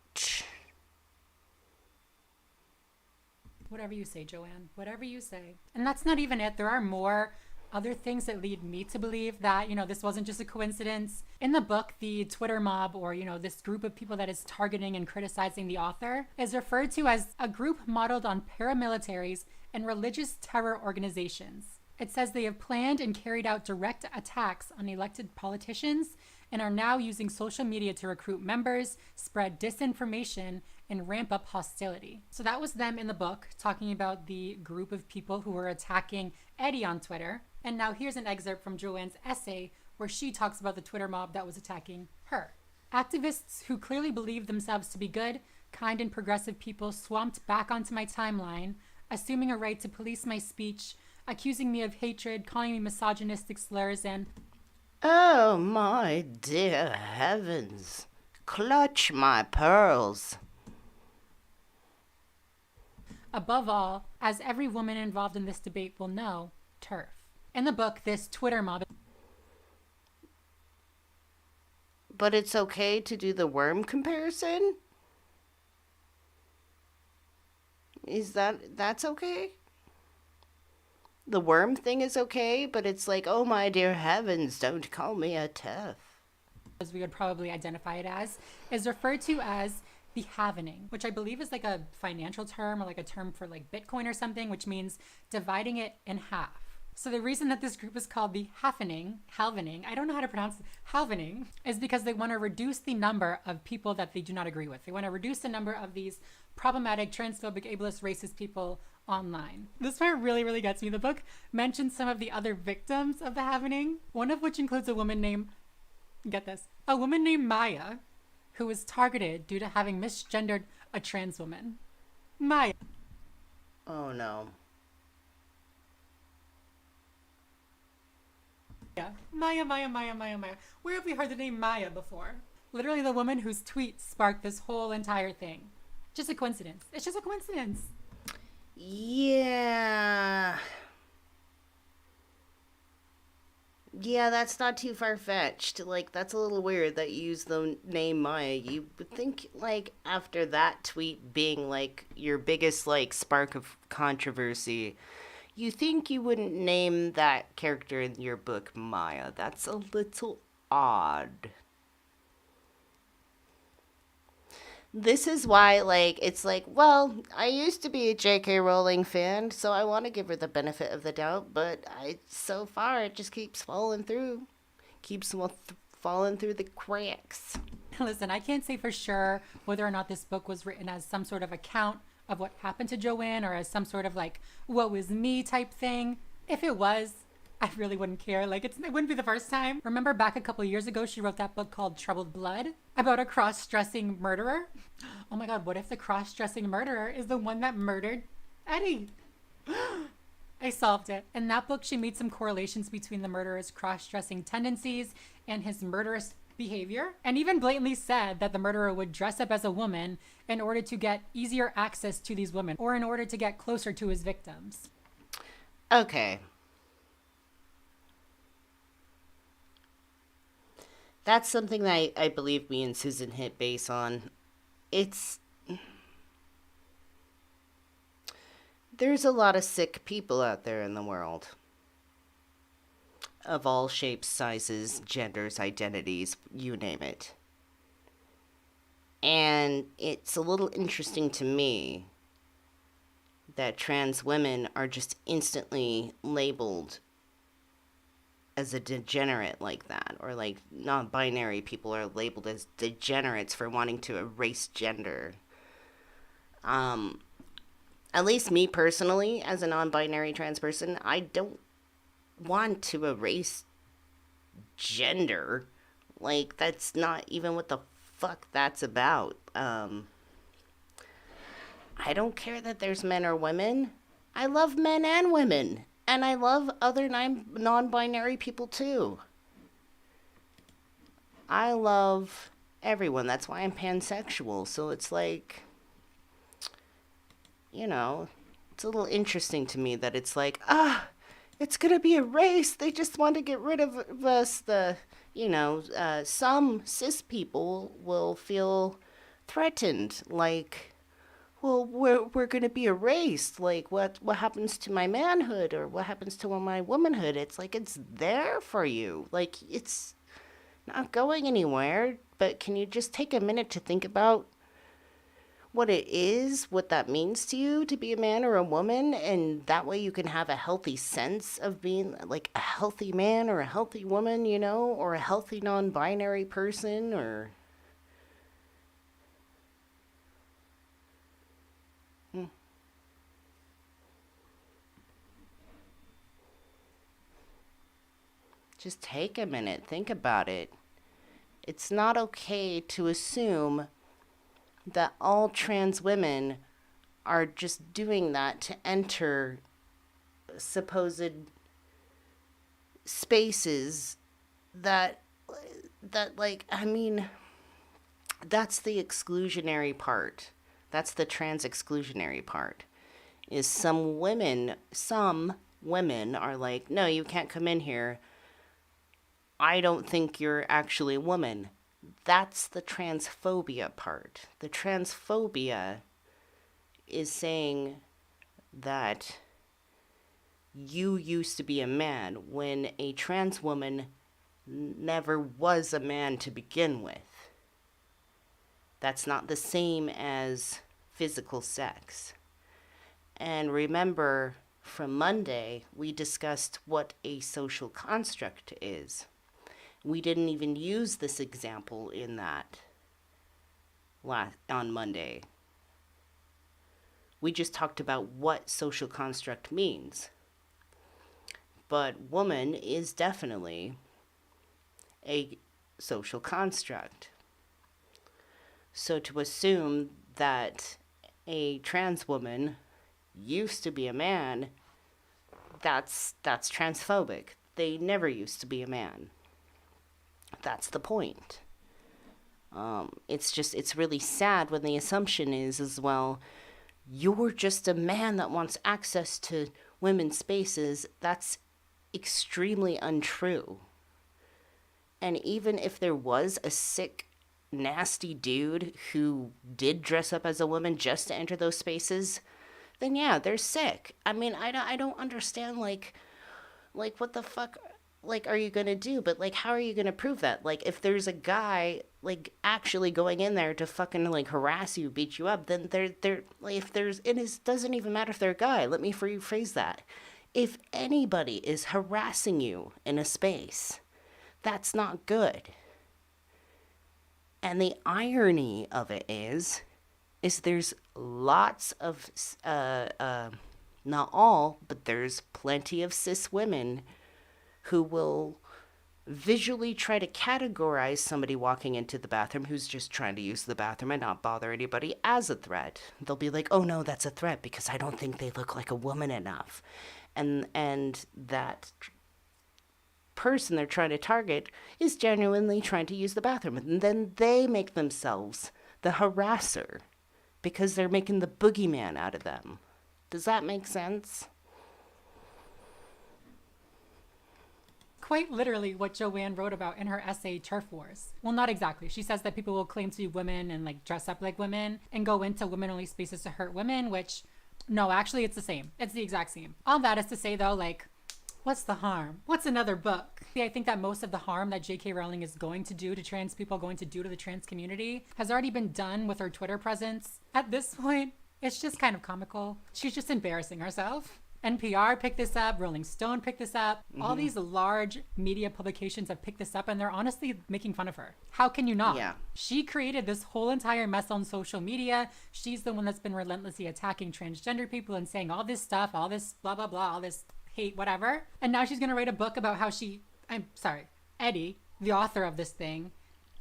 Whatever you say, Joanne. Whatever you say. And that's not even it. There are more other things that lead me to believe that, this wasn't just a coincidence. In the book, the Twitter mob, or, this group of people that is targeting and criticizing the author, is referred to as a group modeled on paramilitaries and religious terror organizations. It says they have planned and carried out direct attacks on elected politicians and are now using social media to recruit members, spread disinformation, and ramp up hostility. So that was them in the book, talking about the group of people who were attacking Eddie on Twitter. And now here's an excerpt from Joanne's essay where she talks about the Twitter mob that was attacking her. Activists who clearly believed themselves to be good, kind, and progressive people swamped back onto my timeline, assuming a right to police my speech, accusing me of hatred, calling me misogynistic slurs, and... Oh, my dear heavens. Clutch my pearls. Above all, as every woman involved in this debate will know, TERF. In the book, this Twitter mob... But it's okay to do the worm comparison? That's okay? The worm thing is okay, but it's like, oh my dear heavens, don't call me a TERF. As we would probably identify it as, is referred to as the halvening, which I believe is like a financial term or like a term for like Bitcoin or something, which means dividing it in half. So the reason that this group is called the halvening, I don't know how to pronounce it, halvening, is because they want to reduce the number of people that they do not agree with. They want to reduce the number of these problematic, transphobic, ableist, racist people online. This part really, really gets me. The book mentions some of the other victims of the halvening, one of which includes a woman named, get this, a woman named Maya, who was targeted due to having misgendered a trans woman. Maya. Oh no. Maya. Where have we heard the name Maya before? Literally the woman whose tweet sparked this whole entire thing. Just a coincidence. It's just a coincidence. Yeah. Yeah, that's not too far-fetched. Like, that's a little weird that you use the name Maya. You would think, like, after that tweet being, like, your biggest, like, spark of controversy, you think you wouldn't name that character in your book Maya. That's a little odd. This is why, like, it's like, well, I used to be a J.K. Rowling fan, so I want to give her the benefit of the doubt, but so far it just keeps falling through. Falling through the cracks. Listen, I can't say for sure whether or not this book was written as some sort of account of what happened to Joanne or as some sort of like, what was me type thing. If it was, I really wouldn't care. Like, it wouldn't be the first time. Remember back a couple of years ago, she wrote that book called Troubled Blood about a cross-dressing murderer? Oh my God, what if the cross-dressing murderer is the one that murdered Eddie? I solved it. In that book, she made some correlations between the murderer's cross-dressing tendencies and his murderous behavior, and even blatantly said that the murderer would dress up as a woman in order to get easier access to these women or in order to get closer to his victims. Okay. That's something that I believe me and Susan hit base on. There's a lot of sick people out there in the world. Of all shapes, sizes, genders, identities, you name it. And it's a little interesting to me that trans women are just instantly labeled as a degenerate like that, or like non-binary people are labeled as degenerates for wanting to erase gender. At least me personally, as a non-binary trans person, I don't want to erase gender. Like, that's not even what the fuck that's about. I don't care that there's men or women. I love men and women. And I love other non-binary people too. I love everyone. That's why I'm pansexual. So it's like, you know, it's a little interesting to me that it's like, it's going to be a race. They just want to get rid of us. Some cis people will feel threatened. Like, well, we're going to be erased. Like, what happens to my manhood or what happens to my womanhood? It's like, it's there for you. Like, it's not going anywhere. But can you just take a minute to think about what it is, what that means to you to be a man or a woman? And that way you can have a healthy sense of being like a healthy man or a healthy woman, or a healthy non-binary person, or... Just take a minute, think about it. It's not okay to assume that all trans women are just doing that to enter supposed spaces that's the exclusionary part. That's the trans exclusionary part. Is some women are like, no, you can't come in here. I don't think you're actually a woman. That's the transphobia part. The transphobia is saying that you used to be a man when a trans woman never was a man to begin with. That's not the same as physical sex. And remember, from Monday, we discussed what a social construct is. We didn't even use this example in that on Monday. We just talked about what social construct means. But woman is definitely a social construct. So to assume that a trans woman used to be a man, that's transphobic. They never used to be a man. That's the point. It's really sad when the assumption is as well, you're just a man that wants access to women's spaces. That's extremely untrue. And even if there was a sick, nasty dude who did dress up as a woman just to enter those spaces, then yeah, they're sick. I mean, I don't understand, like what the fuck, like, are you gonna do? But like, how are you gonna prove that? Like, if there's a guy like actually going in there to fucking like harass you, beat you up, then they're like, if there's, it is, doesn't even matter if they're a guy. Let me rephrase that. If anybody is harassing you in a space, that's not good. And the irony of it is there's lots of, not all, but there's plenty of cis women who will visually try to categorize somebody walking into the bathroom who's just trying to use the bathroom and not bother anybody as a threat. They'll be like, oh no, that's a threat because I don't think they look like a woman enough. And that person they're trying to target is genuinely trying to use the bathroom. And then they make themselves the harasser because they're making the boogeyman out of them. Does that make sense? Quite literally what Joanne wrote about in her essay, Turf Wars. Well, not exactly. She says that people will claim to be women and like dress up like women and go into women-only spaces to hurt women, which, no, actually it's the same. It's the exact same. All that is to say though, like, what's the harm? What's another book? I think that most of the harm that J.K. Rowling is going to do to trans people, going to do to the trans community, has already been done with her Twitter presence. At this point, it's just kind of comical. She's just embarrassing herself. NPR picked this up, Rolling Stone picked this up. All these large media publications have picked this up and they're honestly making fun of her. How can you not? Yeah. She created this whole entire mess on social media. She's the one that's been relentlessly attacking transgender people and saying all this stuff, all this blah, blah, blah, all this hate, whatever. And now she's gonna write a book about how Eddie, the author of this thing,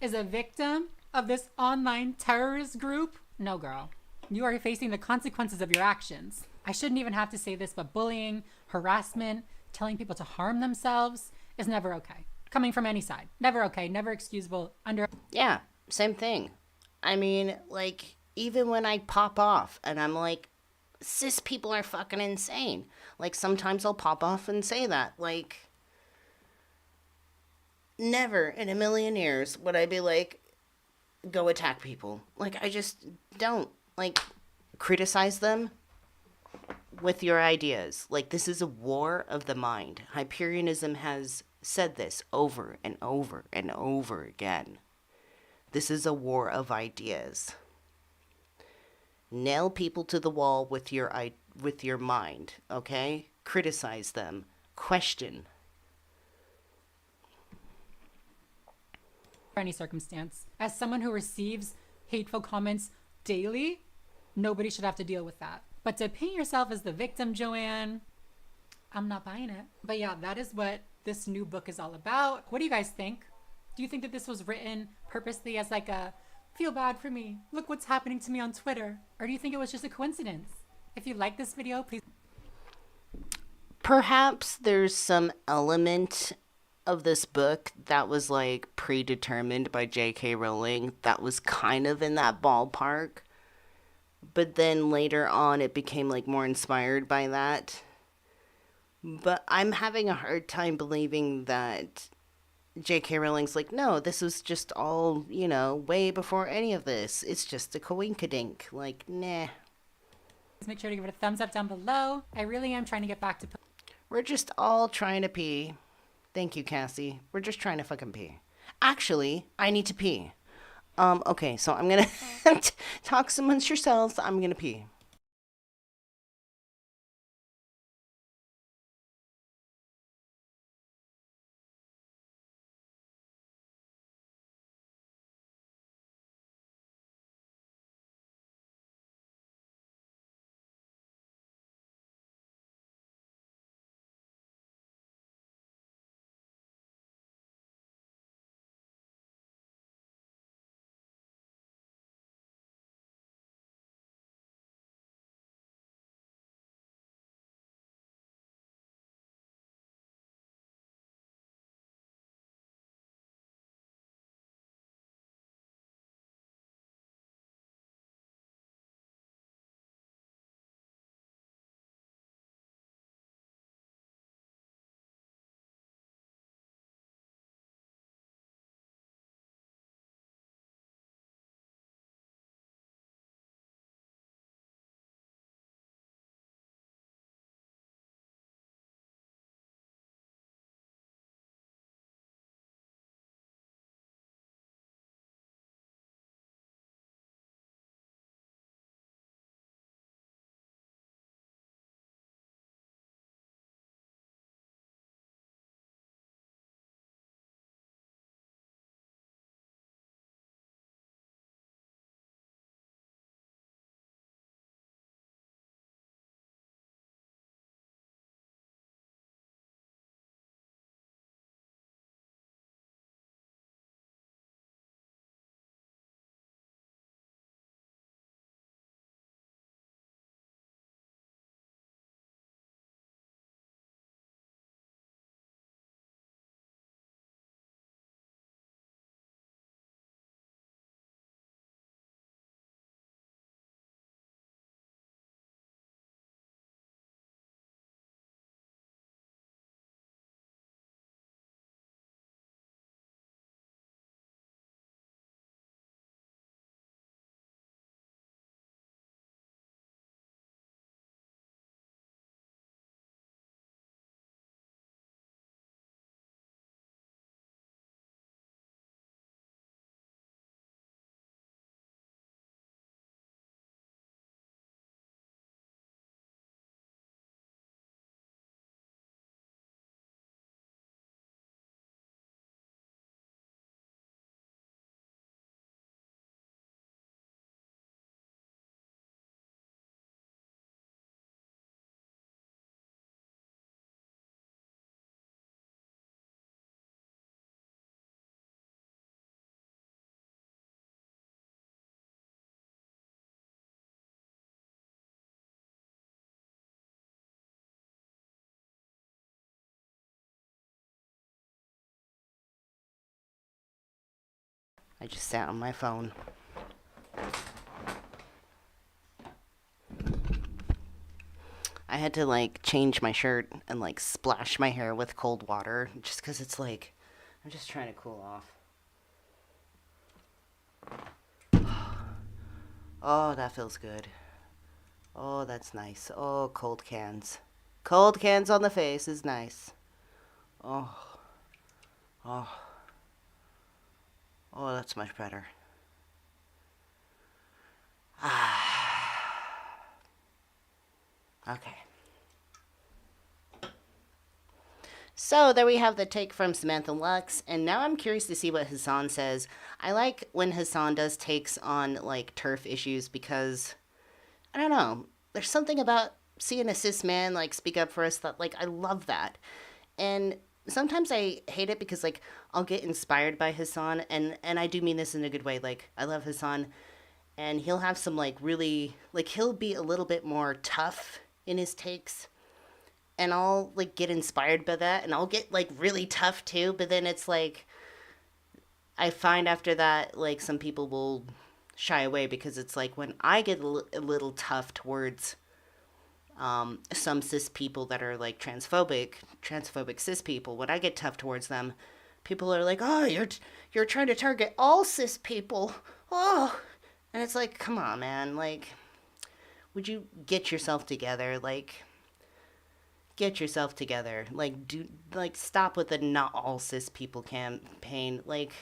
is a victim of this online terrorist group. No, girl. You are facing the consequences of your actions. I shouldn't even have to say this, but bullying, harassment, telling people to harm themselves is never okay. Coming from any side. Never okay, never excusable. Yeah, same thing. I mean, like, even when I pop off and I'm like, cis people are fucking insane. Like, sometimes I'll pop off and say that. Like, never in a million years would I be like, go attack people. Like, I just don't. Like, criticize them with your ideas. Like, this is a war of the mind. Hyperianism has said this over and over and over again. This is a war of ideas. Nail people to the wall with your mind, okay? Criticize them. Question. Any circumstance. As someone who receives hateful comments daily, nobody should have to deal with that. But to paint yourself as the victim, Joanne, I'm not buying it. But yeah, that is what this new book is all about. What do you guys think? Do you think that this was written purposely as like a feel bad for me, look what's happening to me on Twitter? Or do you think it was just a coincidence? If you like this video, please. Perhaps there's some element of this book that was like predetermined by J.K. Rowling that was kind of in that ballpark. But then later on it became like more inspired by that. But I'm having a hard time believing that J.K. Rowling's like, no, this was just all, you know, way before any of this. It's just a coinkadink. Like, nah. Please make sure to give it a thumbs up down below. I really am trying to get back to... We're just all trying to pee. Thank you, Cassie. We're just trying to fucking pee. Actually, I need to pee. Okay, so I'm gonna talk amongst yourselves. I'm gonna pee. I just sat on my phone. I had to like change my shirt and like splash my hair with cold water just because it's like, I'm just trying to cool off. Oh, that feels good. Oh, that's nice. Oh, cold cans. Cold cans on the face is nice. Oh. Oh. Oh, that's much better. Okay. So there we have the take from Samantha Lux, and now I'm curious to see what Hassan says. I like when Hassan does takes on like turf issues because, I don't know, there's something about seeing a cis man like speak up for us that like I love that. And sometimes I hate it because like I'll get inspired by Hassan, and I do mean this in a good way. Like I love Hassan, and he'll have some like really like he'll be a little bit more tough in his takes, and I'll like get inspired by that, and I'll get like really tough too. But then it's like I find after that like some people will shy away because it's like when I get a little tough towards some cis people that are like transphobic cis people, when I get tough towards them, people are like, oh, you're trying to target all cis people. Oh, and it's like, come on, man, like, would you get yourself together? Like, get yourself together. Like, stop with the not all cis people campaign. Like,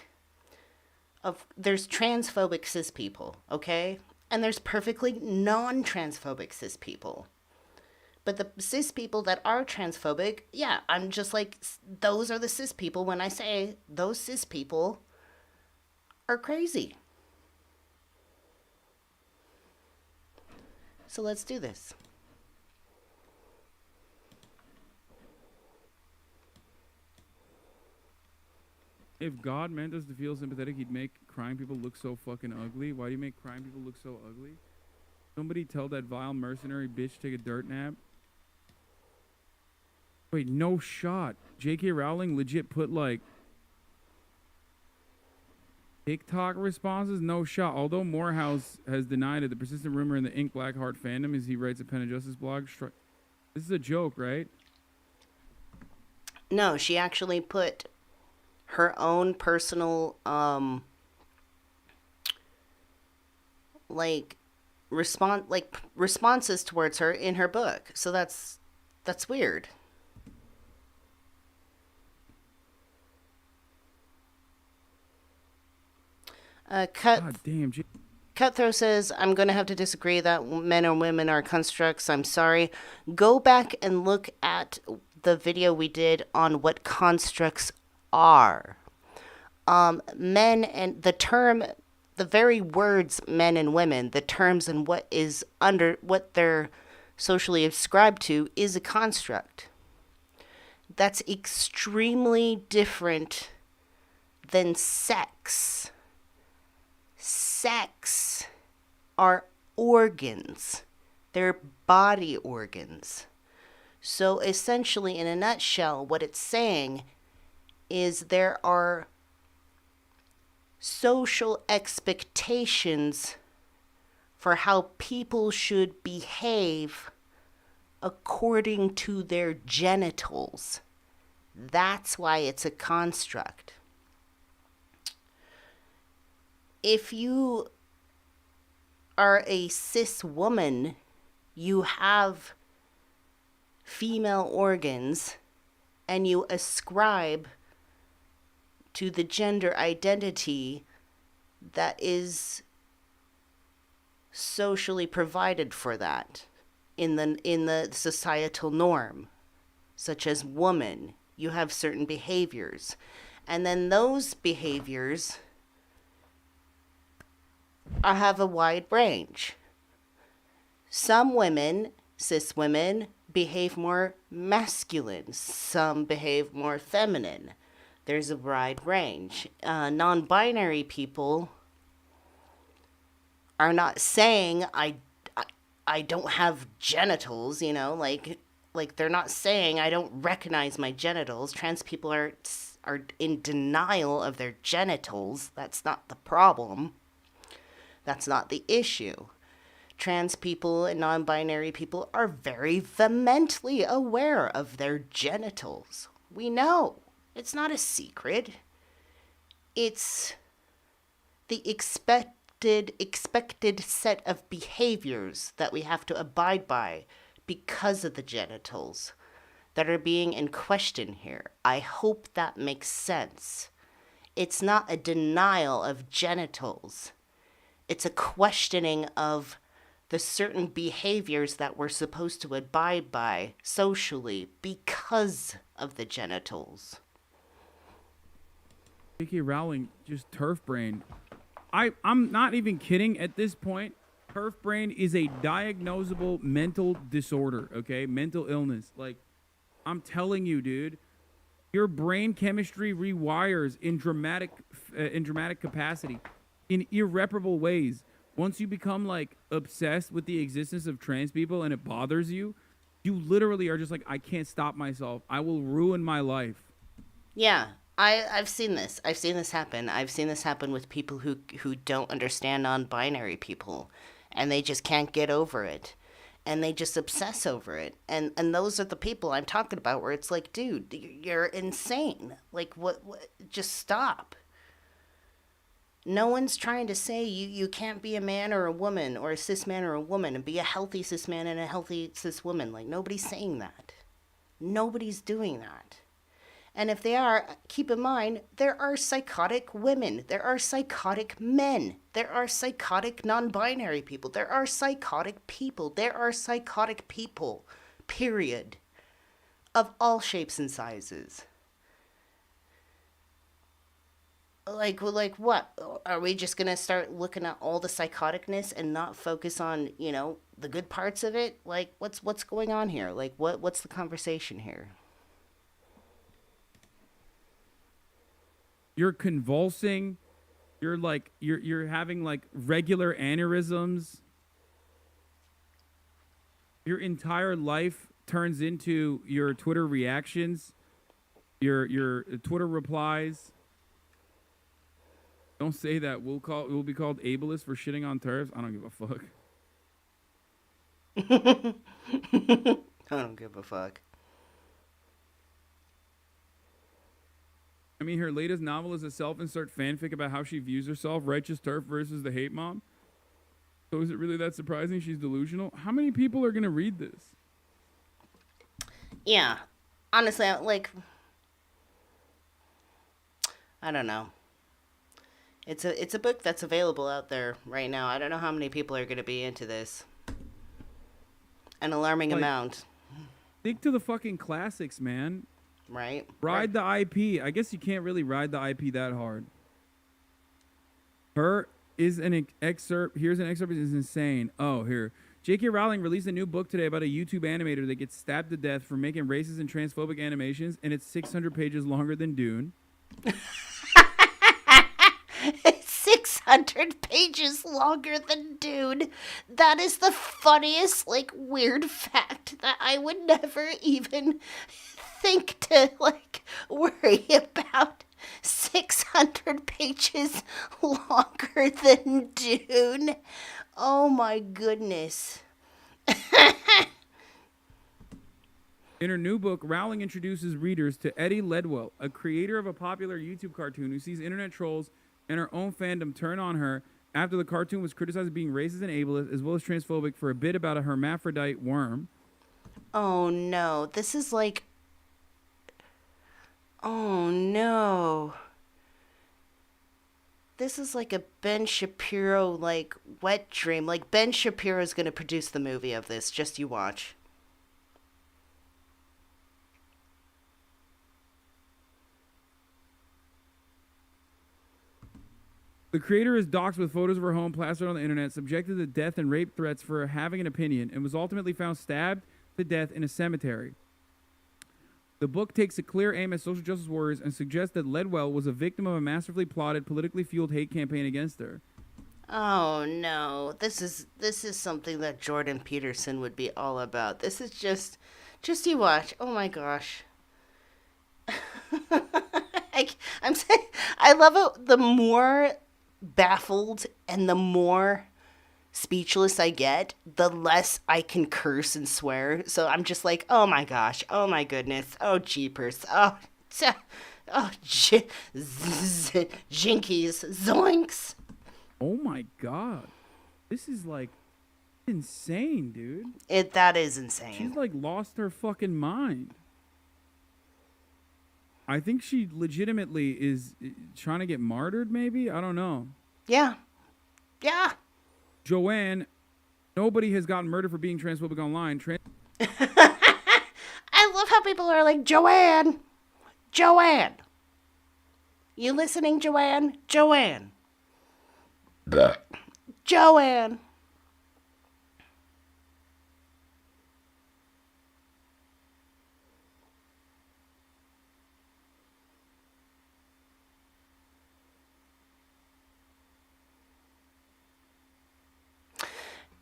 there's transphobic cis people, okay? And there's perfectly non-transphobic cis people. But the cis people that are transphobic, yeah, I'm just like, those are the cis people when I say those cis people are crazy. So let's do this. If God meant us to feel sympathetic, he'd make crying people look so fucking ugly. Why do you make crying people look so ugly? Somebody tell that vile mercenary bitch to take a dirt nap. Wait, no shot. J.K. Rowling legit put like TikTok responses? No shot. Although Morehouse has denied it, the persistent rumor in the Ink Blackheart fandom is he writes a Pen of Justice blog. This is a joke, right? No, she actually put her own personal responses towards her in her book. So that's weird. God damn. Cutthroat says, I'm going to have to disagree that men or women are constructs. I'm sorry. Go back and look at the video we did on what constructs are. Men and the term, the very words men and women, the terms and what is under, what they're socially ascribed to is a construct. That's extremely different than sex. Sex are organs. They're body organs. So essentially, in a nutshell, what it's saying is there are social expectations for how people should behave according to their genitals. That's why it's a construct. If you are a cis woman, you have female organs and you ascribe to the gender identity that is socially provided for that in the societal norm, such as woman. You have certain behaviors, and then those behaviors have a wide range. Some women, cis women, behave more masculine. Some behave more feminine. There's a wide range. Non-binary people are not saying I don't have genitals, you know, like they're not saying I don't recognize my genitals. Trans people are in denial of their genitals. That's not the problem. That's not the issue. Trans people and non-binary people are very vehemently aware of their genitals. We know. It's not a secret. It's the expected set of behaviors that we have to abide by because of the genitals that are being in question here. I hope that makes sense. It's not a denial of genitals. It's a questioning of the certain behaviors that we're supposed to abide by socially because of the genitals. J.K. Rowling just turf brain. I'm not even kidding at this point. Turf brain is a diagnosable mental disorder, okay? Mental illness. Like, I'm telling you, dude, your brain chemistry rewires in dramatic capacity, in irreparable ways. Once you become, like, obsessed with the existence of trans people and it bothers you, you literally are just like, I can't stop myself. I will ruin my life. Yeah. I've seen this. I've seen this happen. I've seen this happen with people who don't understand non-binary people, and they just can't get over it, and they just obsess over it. And those are the people I'm talking about, where it's like, dude, you're insane. Like, what just stop. No one's trying to say you can't be a man or a woman, or a cis man or a woman, and be a healthy cis man and a healthy cis woman. Like, nobody's saying that. Nobody's doing that. And if they are, keep in mind, there are psychotic women. There are psychotic men. There are psychotic non-binary people. There are psychotic people. There are psychotic people, period, of all shapes and sizes. Like what? Are we just going to start looking at all the psychoticness and not focus on, the good parts of it? Like, what's going on here? Like, what's the conversation here? You're convulsing. You're like, you're having like regular aneurysms. Your entire life turns into your Twitter reactions, your Twitter replies. Don't say that. We'll be called ableist for shitting on turfs. I don't give a fuck. I don't give a fuck. I mean, her latest novel is a self-insert fanfic about how she views herself, righteous turf versus the hate mom. So is it really that surprising she's delusional? How many people are going to read this? Yeah. Honestly, I don't know. It's a book that's available out there right now. I don't know how many people are going to be into this. An alarming amount. Stick to the fucking classics, man. Right? Ride the IP. I guess you can't really ride the IP that hard. Here's an excerpt. It's insane. Oh, here. J.K. Rowling released a new book today about a YouTube animator that gets stabbed to death for making racist and transphobic animations, and it's 600 pages longer than Dune. It's 600 pages longer than Dune. That is the funniest, weird fact that I would never even think to, worry about. 600 pages longer than Dune. Oh my goodness. In her new book, Rowling introduces readers to Eddie Ledwell, a creator of a popular YouTube cartoon who sees internet trolls and her own fandom turn on her after the cartoon was criticized as being racist and ableist, as well as transphobic, for a bit about a hermaphrodite worm. Oh no, this is oh no. This is like a Ben Shapiro, wet dream. Ben Shapiro's gonna produce the movie of this, just you watch. The creator is doxxed with photos of her home plastered on the internet, subjected to death and rape threats for having an opinion, and was ultimately found stabbed to death in a cemetery. The book takes a clear aim at social justice warriors and suggests that Ledwell was a victim of a masterfully plotted, politically fueled hate campaign against her. Oh no, this is something that Jordan Peterson would be all about. This is just you watch. Oh my gosh. I'm saying, I love it. The more baffled and the more speechless I get, the less I can curse and swear. So I'm just like, oh my gosh, oh my goodness, oh jeepers, oh, jinkies, zoinks. Oh my god, this is like insane, dude. That is insane. She's like lost her fucking mind. I think she legitimately is trying to get martyred, maybe? I don't know. Yeah. Joanne, nobody has gotten murdered for being transphobic online. I love how people are like, Joanne. You listening, Joanne? Joanne.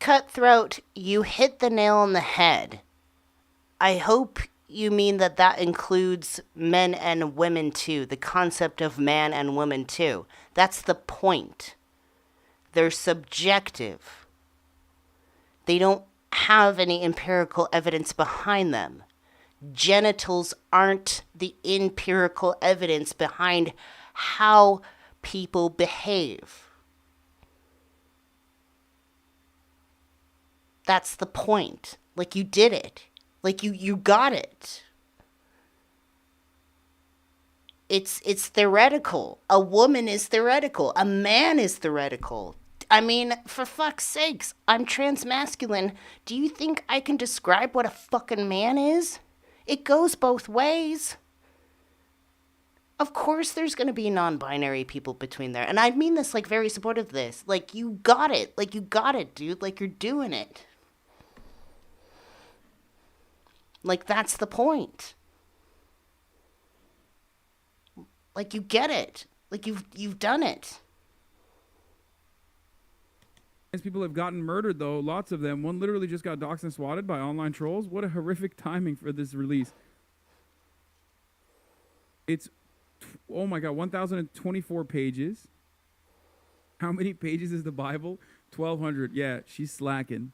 Cutthroat, you hit the nail on the head. I hope you mean that includes men and women too. The concept of man and woman too. That's the point. They're subjective. They don't have any empirical evidence behind them. Genitals aren't the empirical evidence behind how people behave. That's the point. Like, you did it. Like, you got it. It's theoretical. A woman is theoretical. A man is theoretical. I mean, for fuck's sakes, I'm transmasculine. Do you think I can describe what a fucking man is? It goes both ways. Of course there's going to be non-binary people between there. And I mean this, like, very supportive of this. Like, you got it. Like, you got it, dude. Like, you're doing it. Like, that's the point. Like, you get it. Like, you've done it. People have gotten murdered, though. Lots of them. One literally just got doxxed and swatted by online trolls. What a horrific timing for this release. It's, oh my god, 1,024 pages. How many pages is the Bible? 1,200. Yeah, she's slacking.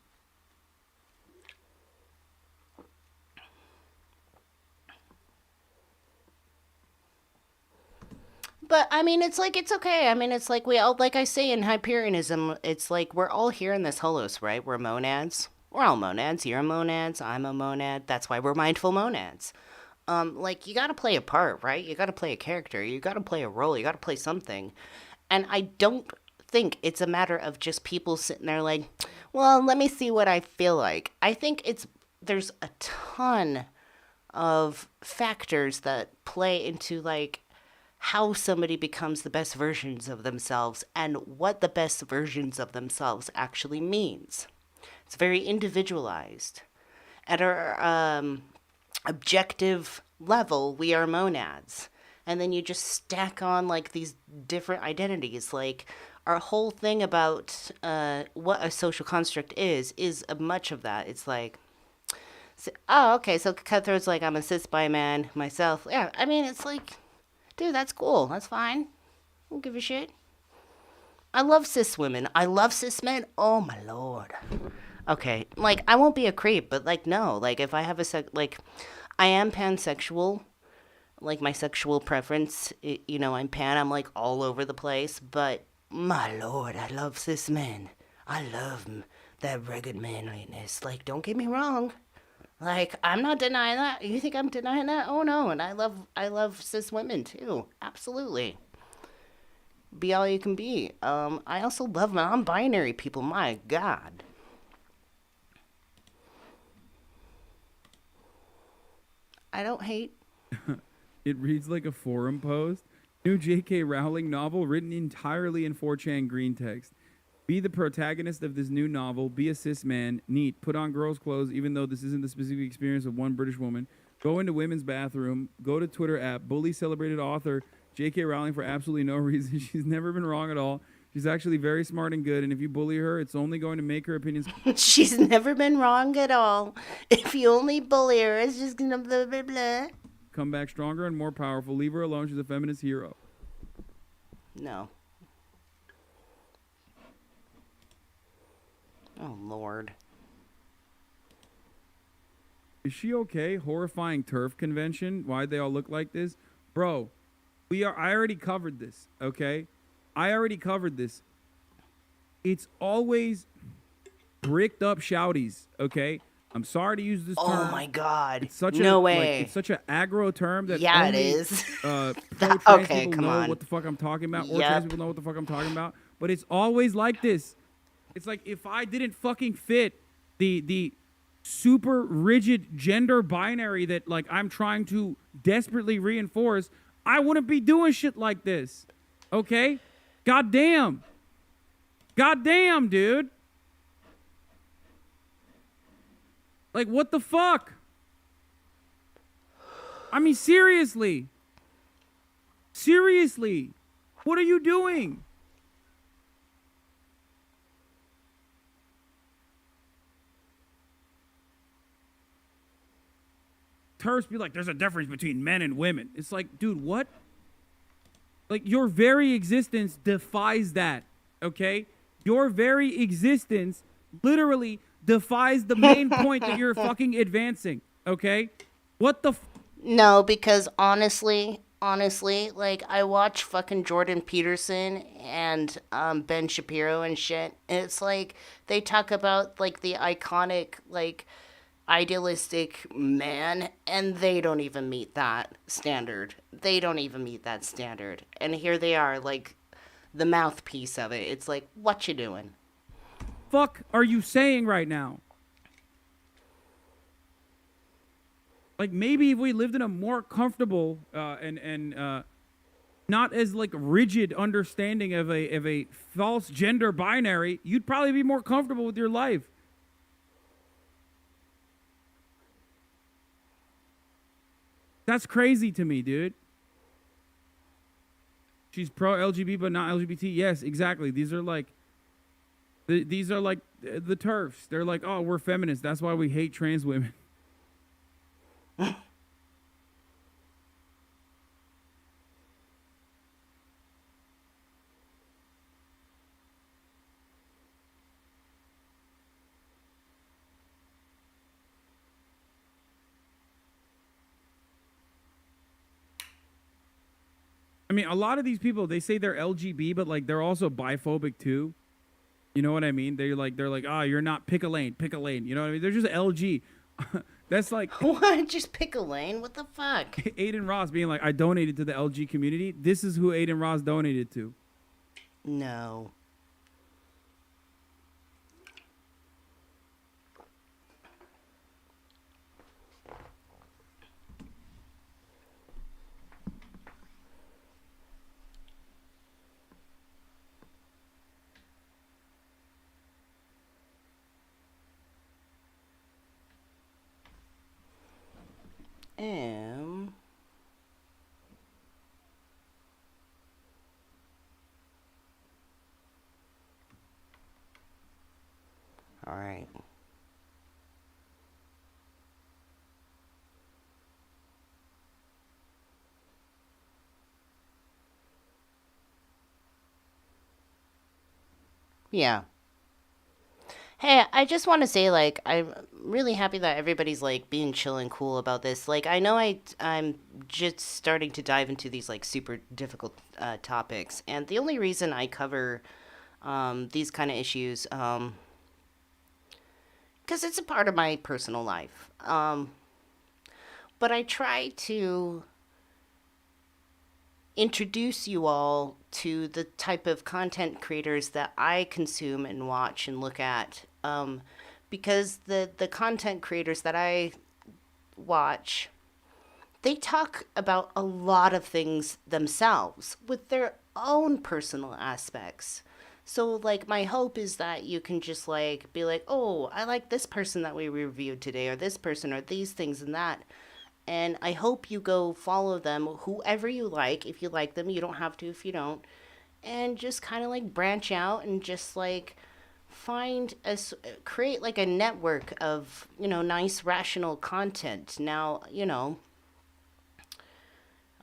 But, I mean, it's like, it's okay. I mean, it's like we all, like I say in Hyperianism, it's like we're all here in this holos, right? We're monads. We're all monads. You're monads. I'm a monad. That's why we're mindful monads. Like, you gotta play a part, right? You gotta play a character. You gotta play a role. You gotta play something. And I don't think it's a matter of just people sitting there like, well, let me see what I feel like. I think there's a ton of factors that play into, like, how somebody becomes the best versions of themselves and what the best versions of themselves actually means. It's very individualized. At our objective level, we are monads. And then you just stack on, like, these different identities. Like, our whole thing about what a social construct is much of that. It's like, oh, okay, so Cutthroat's like, I'm a cis bi man myself. Yeah, I mean, it's like, dude, that's cool. That's fine. I don't give a shit. I love cis women. I love cis men. Oh, my lord. Okay, like, I won't be a creep, but, like, no. Like, if I have I am pansexual. Like, my sexual preference, I'm pan. I'm, like, all over the place. But, my lord, I love cis men. I love that rugged manliness. Like, don't get me wrong. Like, I'm not denying that. You think I'm denying that? Oh, no. And I love cis women, too. Absolutely. Be all you can be. I also love non-binary people. My God. I don't hate. It reads like a forum post. New J.K. Rowling novel written entirely in 4chan green text. Be the protagonist of this new novel. Be a cis man. Neat. Put on girls' clothes, even though this isn't the specific experience of one British woman. Go into women's bathroom. Go to Twitter app. Bully celebrated author J.K. Rowling for absolutely no reason. She's never been wrong at all. She's actually very smart and good, and if you bully her, it's only going to make her opinions... She's never been wrong at all. If you only bully her, it's just gonna blah, blah, blah. come back stronger and more powerful. Leave her alone. She's a feminist hero. No. Oh, Lord. Is she okay? Horrifying turf convention. Why'd they all look like this? Bro, I already covered this, okay? I already covered this. It's always bricked up shouties, okay? I'm sorry to use this term. Oh my God. It's such no a, way. Like, it's such an aggro term that yeah, only, it is. pro-trans Okay, people come know on. what the fuck I'm talking about, or Yep. trans people know what the fuck I'm talking about. But it's always like this. It's like if I didn't fucking fit the super rigid gender binary that like I'm trying to desperately reinforce, I wouldn't be doing shit like this. Okay? Goddamn. Goddamn, dude. Like, what the fuck? I mean, seriously. Seriously. What are you doing? Terps be like, there's a difference between men and women. It's like, dude, what? Like, your very existence defies that, okay? Your very existence literally defies the main point that you're fucking advancing, okay? What the No, because honestly, like I watch fucking Jordan Peterson and Ben Shapiro and shit. And it's like they talk about like the iconic like idealistic man, and they don't even meet that standard. They don't even meet that standard. And here they are, like the mouthpiece of it. It's like, what you doing? fuck are you saying right now? Like, maybe if we lived in a more comfortable and not as like rigid understanding of a false gender binary, you'd probably be more comfortable with your life. That's crazy to me, dude. She's pro LGBT but not LGBT. Yes, exactly. These are like the TERFs. They're like, oh, we're feminists. That's why we hate trans women. I mean, a lot of these people, they say they're LGB, but like they're also biphobic too. You know what I mean? They're like, oh, you're not pick a lane. You know what I mean? They're just LG. That's like What? Just pick a lane? What the fuck? Aiden Ross being like, I donated to the LG community. This is who Aiden Ross donated to. No. All right. Yeah. Hey, I just want to say, like, I'm really happy that everybody's, like, being chill and cool about this. Like, I know I'm just starting to dive into these, like, super difficult topics. And the only reason I cover these kind of issues, because it's a part of my personal life. But I try to introduce you all to the type of content creators that I consume and watch and look at. Because the content creators that I watch, they talk about a lot of things themselves with their own personal aspects. So, like, my hope is that you can just, like, be like, oh, I like this person that we reviewed today, or this person, or these things and that. And I hope you go follow them, whoever you like. If you like them, you don't have to if you don't. And just kind of, like, branch out and just, like, create, like, a network of, you know, nice, rational content. Now, you know,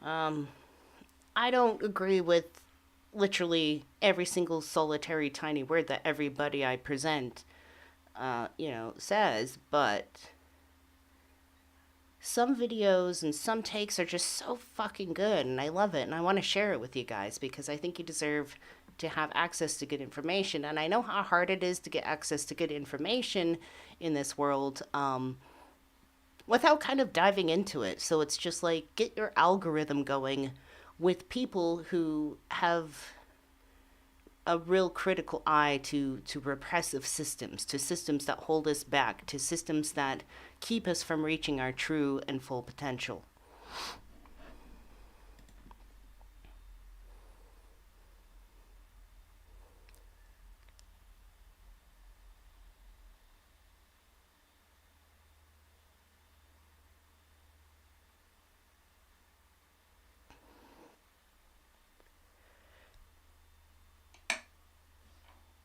I don't agree with literally every single solitary tiny word that everybody I present, says, but some videos and some takes are just so fucking good, and I love it, and I want to share it with you guys because I think you deserve to have access to good information, and I know how hard it is to get access to good information in this world, without kind of diving into it. So it's just like, get your algorithm going with people who have a real critical eye to repressive systems, to systems that hold us back, to systems that keep us from reaching our true and full potential.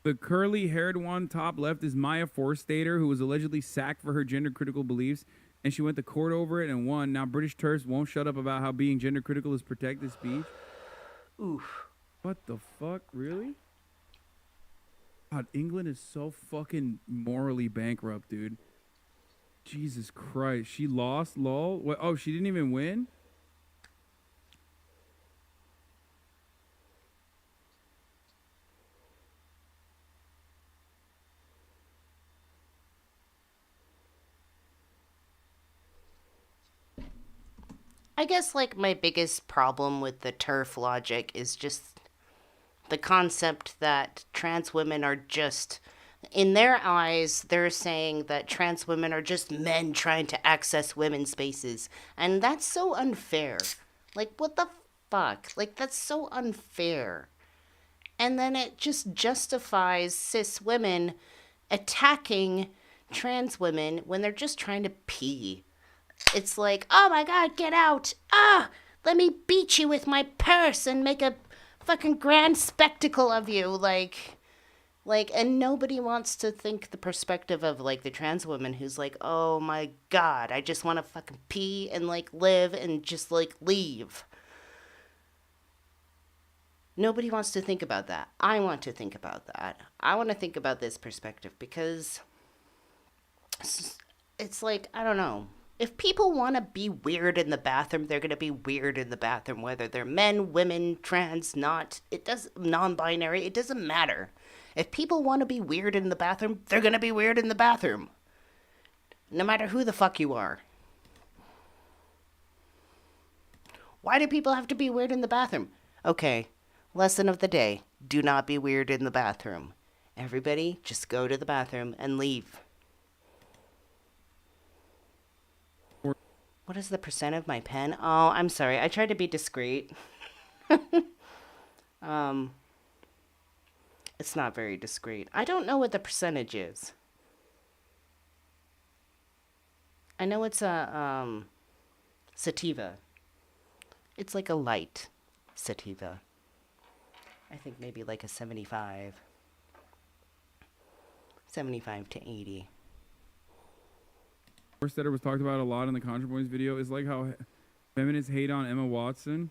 The curly-haired one, top left, is Maya Forstater, who was allegedly sacked for her gender-critical beliefs, and she went to court over it and won. Now British TERFs won't shut up about how being gender-critical is protected speech. Oof. What the fuck? Really? God, England is so fucking morally bankrupt, dude. Jesus Christ. She lost, lol? What? Oh, she didn't even win? I guess, like, my biggest problem with the TERF logic is just the concept that trans women are just, in their eyes, they're saying that trans women are just men trying to access women's spaces. And that's so unfair. Like, what the fuck? Like, that's so unfair. And then it just justifies cis women attacking trans women when they're just trying to pee. It's like, oh my god, get out. Let me beat you with my purse and make a fucking grand spectacle of you. Like, and nobody wants to think the perspective of, like, the trans woman who's like, oh my god, I just want to fucking pee and, like, live and just, like, leave. Nobody wants to think about that. I want to think about that. I want to think about this perspective because it's like, I don't know. If people want to be weird in the bathroom, they're going to be weird in the bathroom, whether they're men, women, trans, non-binary, it doesn't matter. If people want to be weird in the bathroom, they're going to be weird in the bathroom. No matter who the fuck you are. Why do people have to be weird in the bathroom? Okay, lesson of the day. Do not be weird in the bathroom. Everybody, just go to the bathroom and leave. What is the percent of my pen? Oh, I'm sorry. I tried to be discreet. It's not very discreet. I don't know what the percentage is. I know it's a sativa. It's like a light sativa. I think maybe like a 75 to 80. That was talked about a lot in the ContraPoints video is like how feminists hate on Emma Watson.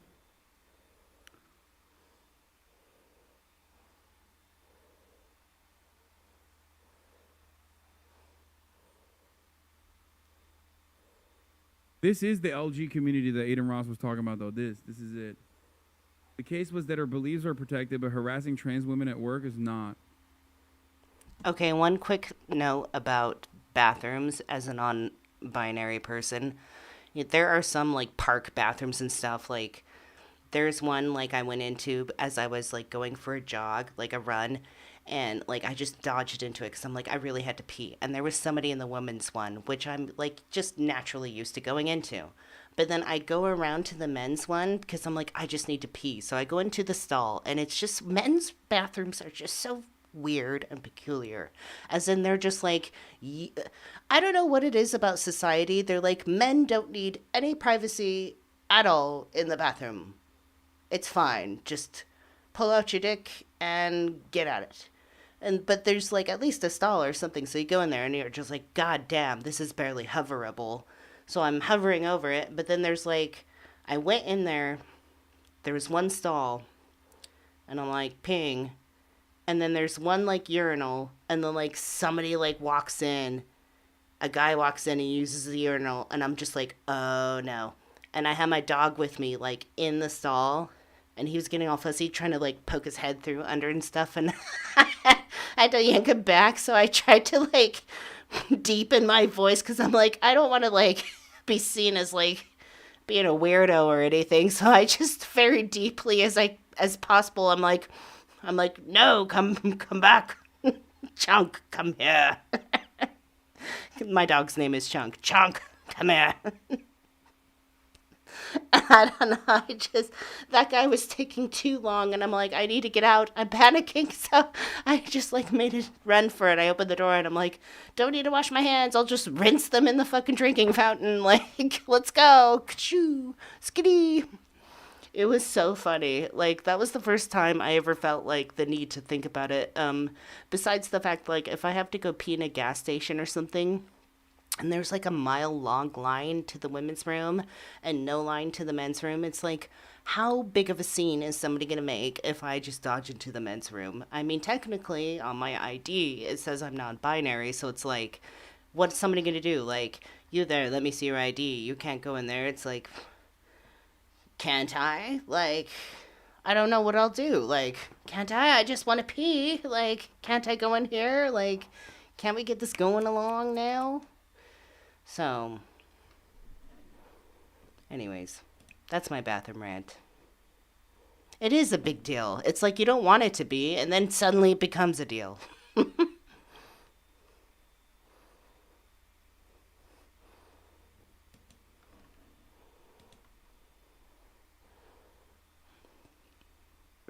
This is the LG community that Aiden Ross was talking about, though. This is it. The case was that her beliefs are protected, but harassing trans women at work is not. Okay, one quick note about bathrooms as a non-binary person. There are some, like, park bathrooms and stuff. Like, there's one, like, I went into as I was, like, going for a jog, like a run, and, like, I just dodged into it because I'm like, I really had to pee. And there was somebody in the women's one, which I'm, like, just naturally used to going into. But then I go around to the men's one because I'm like, I just need to pee. So I go into the stall, and it's just, men's bathrooms are just so weird and peculiar, as in they're just like, I don't know what it is about society. They're like, men don't need any privacy at all in the bathroom. It's fine, just pull out your dick and get at it. But there's like at least a stall or something, so you go in there and you're just like, god damn, this is barely hoverable. So I'm hovering over it, but then there's like I went in there. There was one stall, and I'm like, ping. And then there's one like urinal, and then like somebody like walks in. A guy walks in and uses the urinal, and I'm just like, oh no. And I had my dog with me, like in the stall, and he was getting all fussy, trying to like poke his head through under and stuff, and I had to yank him back. So I tried to like deepen my voice because I'm like, I don't want to like be seen as like being a weirdo or anything. So I just very deeply as possible. I'm like, no, come back, Chunk, come here. My dog's name is Chunk. Chunk, come here. I don't know. That guy was taking too long, and I'm like, I need to get out. I'm panicking, so I just like made a run for it. I opened the door, and I'm like, don't need to wash my hands. I'll just rinse them in the fucking drinking fountain. Like, let's go. Ka-choo, skiddy. It was so funny. Like, that was the first time I ever felt like the need to think about it. Besides the fact, like, if I have to go pee in a gas station or something, and there's like a mile-long line to the women's room and no line to the men's room, it's like, how big of a scene is somebody going to make if I just dodge into the men's room? I mean, technically, on my ID, it says I'm non-binary, so it's like, what's somebody going to do? Like, you there, let me see your ID. You can't go in there. It's like, can't I? Like, I don't know what I'll do. Like, can't I? I just want to pee. Like, can't I go in here? Like, can't we get this going along now? So, anyways, that's my bathroom rant. It is a big deal. It's like you don't want it to be, and then suddenly it becomes a deal. Wait,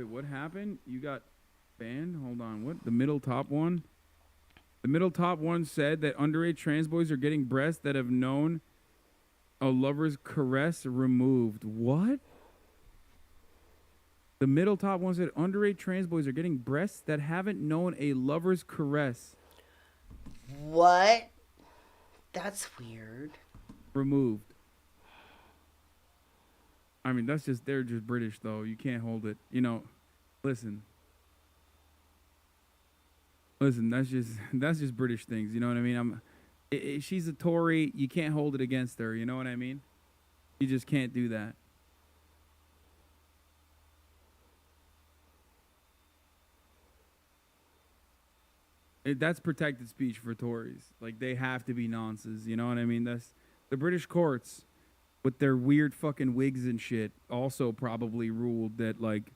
what happened? You got banned? Hold on. What? The middle top one? The middle top one said that underage trans boys are getting breasts that have known a lover's caress removed. What? The middle top one said underage trans boys are getting breasts that haven't known a lover's caress. What? That's weird. Removed. I mean, they're just British, though. You can't hold it. You know, listen, that's just British things. You know what I mean? She's a Tory. You can't hold it against her. You know what I mean? You just can't do that. That's protected speech for Tories. Like, they have to be nonces. You know what I mean? That's the British courts with their weird fucking wigs and shit also probably ruled that, like,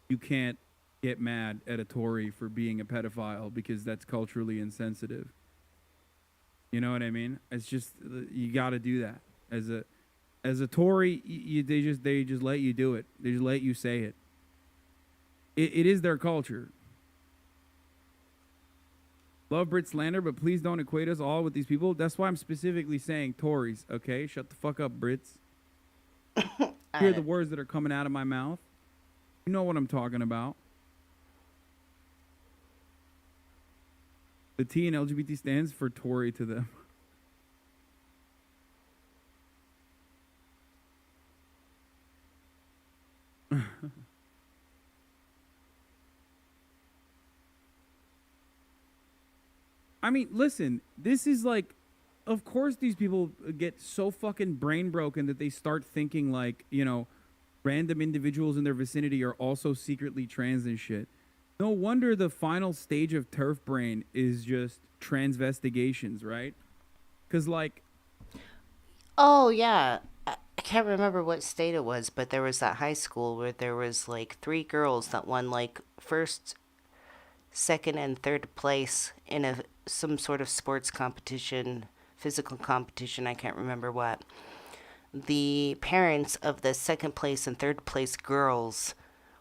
you can't get mad at a Tory for being a pedophile because that's culturally insensitive. You know what I mean? It's just, you got to do that. As a Tory, they just let you do it. They just let you say it. It is their culture. Love Brit slander, but please don't equate us all with these people. That's why I'm specifically saying Tories, okay? Shut the fuck up, Brits. Hear the words that are coming out of my mouth. You know what I'm talking about. The T in LGBT stands for Tory to them. I mean, listen, this is like, of course these people get so fucking brain broken that they start thinking like, you know, random individuals in their vicinity are also secretly trans and shit. No wonder the final stage of turf brain is just transvestigations, right? Because, like... Oh, yeah. I can't remember what state it was, but there was that high school where there was, like, 3 girls that won, like, first, second, and third place in some sort of sports competition, physical competition, I can't remember what. The parents of the second place and third place girls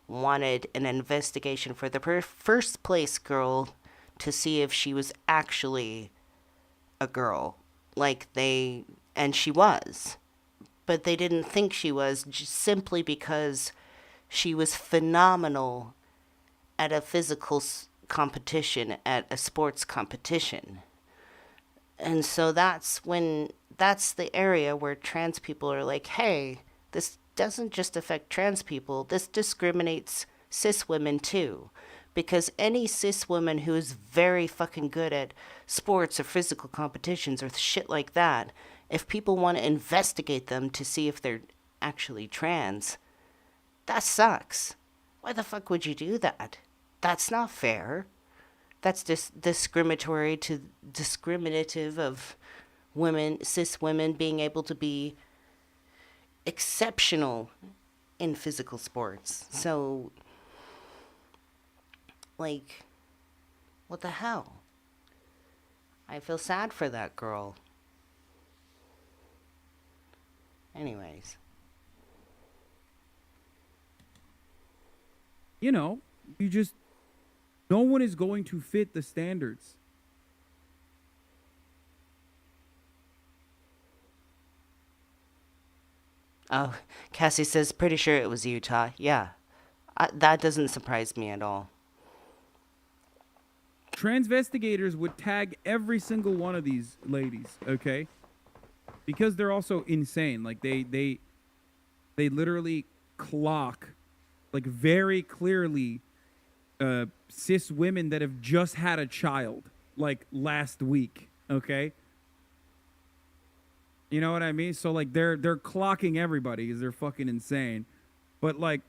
wanted an investigation for the first place girl to see if she was actually a girl. And she was. But they didn't think she was, just simply because she was phenomenal at a physical competition, at a sports competition. And so that's the area where trans people are like, hey, This doesn't just affect trans people, this discriminates cis women too. Because any cis woman who is very fucking good at sports or physical competitions or shit like that, if people want to investigate them to see if they're actually trans, that sucks. Why the fuck would you do that? That's not fair. That's just discriminative of women, cis women being able to be exceptional in physical sports. So, like, what the hell? I feel sad for that girl. Anyways. You know, no one is going to fit the standards. Oh, Cassie says, pretty sure it was Utah. Yeah, that doesn't surprise me at all. Transvestigators would tag every single one of these ladies, okay? Because they're also insane. Like, they literally clock, like, very clearly cis women that have just had a child, like, last week, okay? You know what I mean? So, like, they're clocking everybody because they're fucking insane. But, like,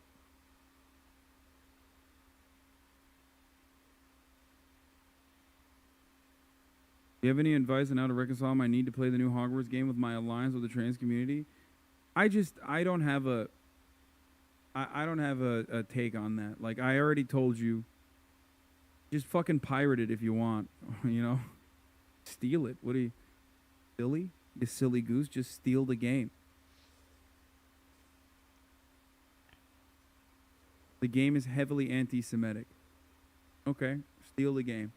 do you have any advice on how to reconcile my need to play the new Hogwarts game with my alliance with the trans community? I don't have a take on that. Like, I already told you, just fucking pirate it if you want, you know? Steal it. What are you, silly? You silly goose, just steal the game. The game is heavily anti-Semitic. Okay, steal the game.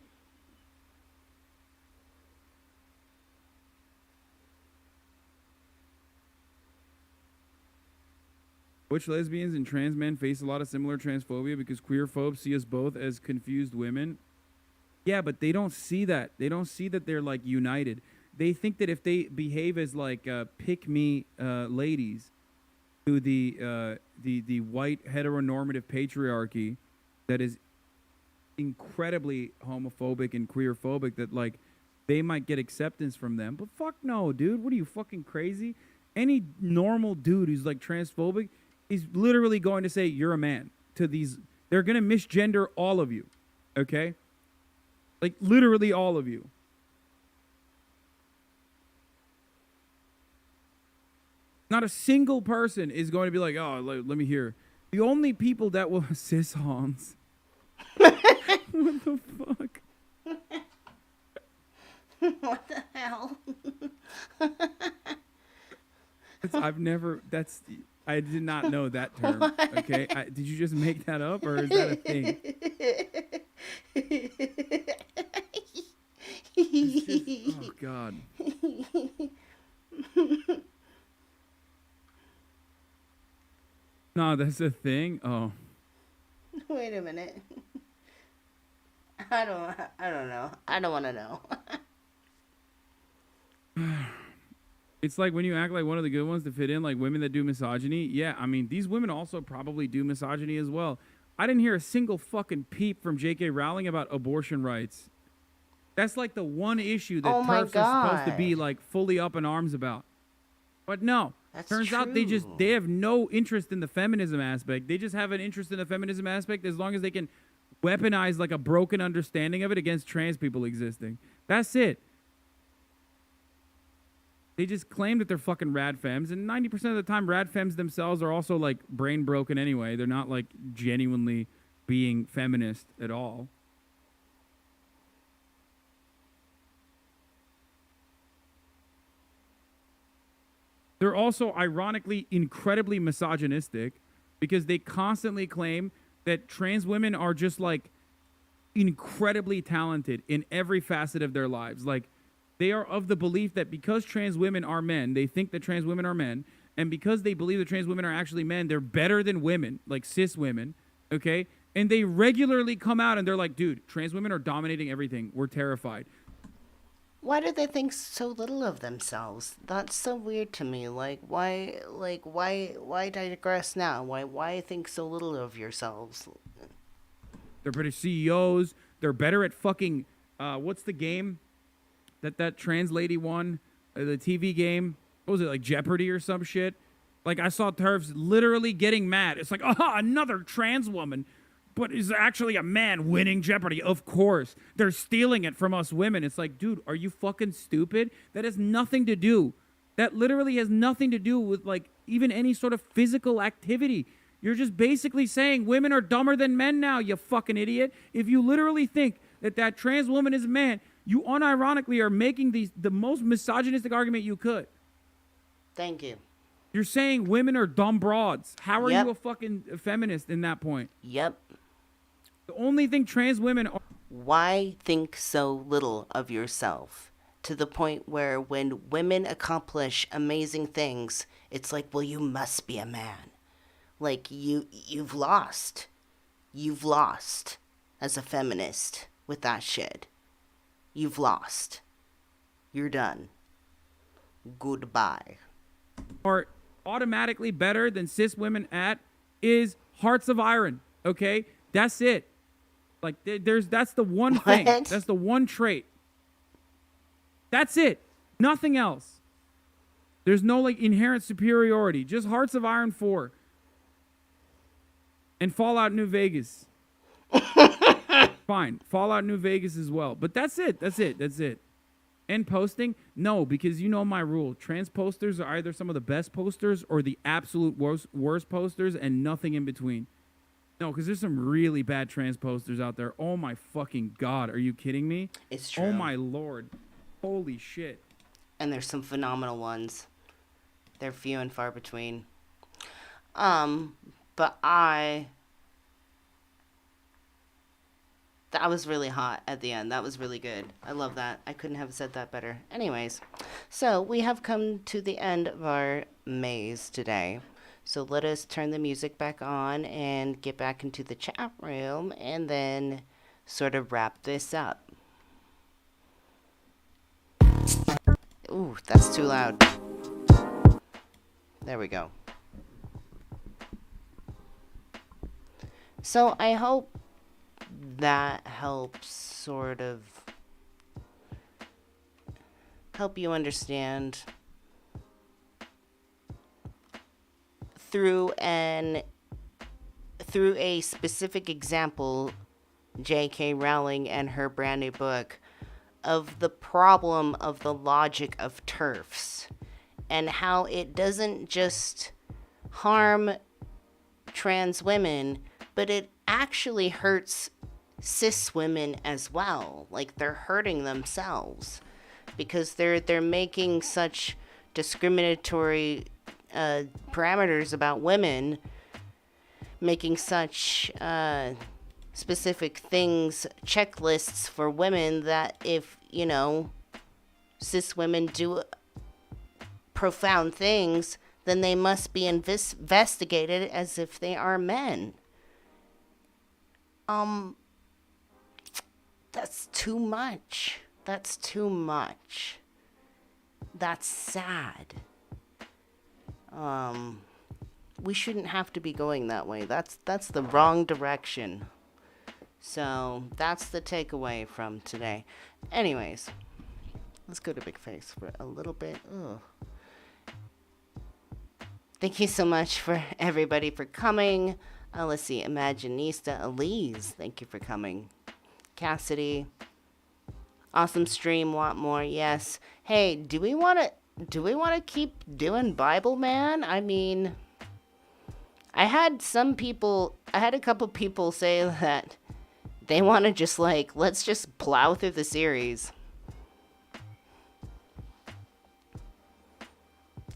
Which lesbians and trans men face a lot of similar transphobia because queer phobes see us both as confused women. Yeah, but they don't see that. They don't see that they're, like, united. They think that if they behave as, like, pick-me ladies to the white heteronormative patriarchy that is incredibly homophobic and queerphobic, that, like, they might get acceptance from them. But fuck no, dude. What are you, fucking crazy? Any normal dude who's, like, transphobic is literally going to say you're a man to these. They're going to misgender all of you, okay? Like, literally all of you. Not a single person is going to be like, oh, let me hear. The only people that will cis Hans. What the fuck? What the hell? I did not know that term. Okay, did you just make that up, or is that a thing? Oh God. No, that's a thing. Oh. Wait a minute. I don't know. I don't want to know. It's like when you act like one of the good ones to fit in, like women that do misogyny. Yeah, I mean, these women also probably do misogyny as well. I didn't hear a single fucking peep from J.K. Rowling about abortion rights. That's like the one issue that TERFs are supposed to be, like, fully up in arms about. But no. Turns out they have no interest in the feminism aspect. They just have an interest in the feminism aspect as long as they can weaponize, like, a broken understanding of it against trans people existing. That's it. They just claim that they're fucking rad femmes, and 90% of the time, rad femmes themselves are also, like, brain broken anyway. They're not, like, genuinely being feminist at all. They're also, ironically, incredibly misogynistic because they constantly claim that trans women are just, like, incredibly talented in every facet of their lives. Like, they are of the belief that because trans women are men, they think that trans women are men, and because they believe that trans women are actually men, they're better than women, like cis women, okay? And they regularly come out and they're like, dude, trans women are dominating everything. We're terrified. Why do they think so little of themselves? That's so weird to me. Why digress now? Why think so little of yourselves? They're better CEOs. They're better at fucking, what's the game that trans lady won? The TV game? What was it, like Jeopardy or some shit? Like, I saw TERFs literally getting mad. It's like, another trans woman, but is actually a man winning Jeopardy. Of course. They're stealing it from us women. It's like, dude, are you fucking stupid? That has nothing to do. That literally has nothing to do with, like, even any sort of physical activity. You're just basically saying women are dumber than men now, you fucking idiot. If you literally think that trans woman is a man, you unironically are making the most misogynistic argument you could. Thank you. You're saying women are dumb broads. How are Yep. you a fucking feminist in that point? Yep. The only thing trans women are... Why think so little of yourself? To the point where when women accomplish amazing things, it's like, well, you must be a man. Like, you've lost. You've lost as a feminist with that shit. You've lost. You're done. Goodbye. Are automatically better than cis women at is hearts of iron, okay? That's it. Like, that's the one thing. What? That's the one trait. That's it. Nothing else. There's no, like, inherent superiority. Just hearts of iron 4. And Fallout New Vegas. Fine. Fallout New Vegas as well. But that's it. That's it. That's it. And posting? No, because you know my rule. Trans posters are either some of the best posters or the absolute worst posters and nothing in between. No, because there's some really bad trans posters out there. Oh my fucking God. Are you kidding me? It's true. Oh my Lord. Holy shit. And there's some phenomenal ones. They're few and far between. But that was really hot at the end. That was really good. I love that. I couldn't have said that better. Anyways, so we have come to the end of our maze today. So let us turn the music back on and get back into the chat room and then sort of wrap this up. Ooh, that's too loud. There we go. So I hope that helps sort of help you understand through a specific example, J.K. Rowling and her brand new book, of the problem of the logic of TERFs and how it doesn't just harm trans women, but it actually hurts cis women as well. Like, they're hurting themselves because they're making such discriminatory parameters about women, making such specific things, checklists for women, that if, you know, cis women do profound things, then they must be investigated as if they are men. That's too much. That's too much. That's sad. We shouldn't have to be going that way. That's the wrong direction. So that's the takeaway from today. Anyways, let's go to Big Face for a little bit. Ugh. Thank you so much for everybody for coming. Let's see, Imaginista Elise, thank you for coming. Cassidy, awesome stream, want more? Yes. Hey, do we want to keep doing Bible Man? I mean, I had a couple people say that they want to just let's just plow through the series.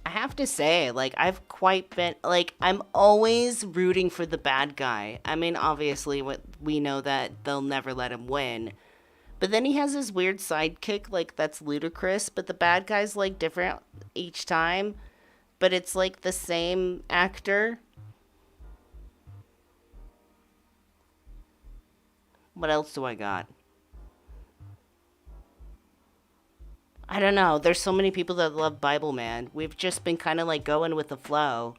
I have to say, I've quite been, I'm always rooting for the bad guy. I mean, obviously, we know that they'll never let him win. But then he has this weird sidekick, that's ludicrous, but the bad guy's, different each time. But it's, the same actor. What else do I got? I don't know. There's so many people that love Bible Man. We've just been kind of like going with the flow.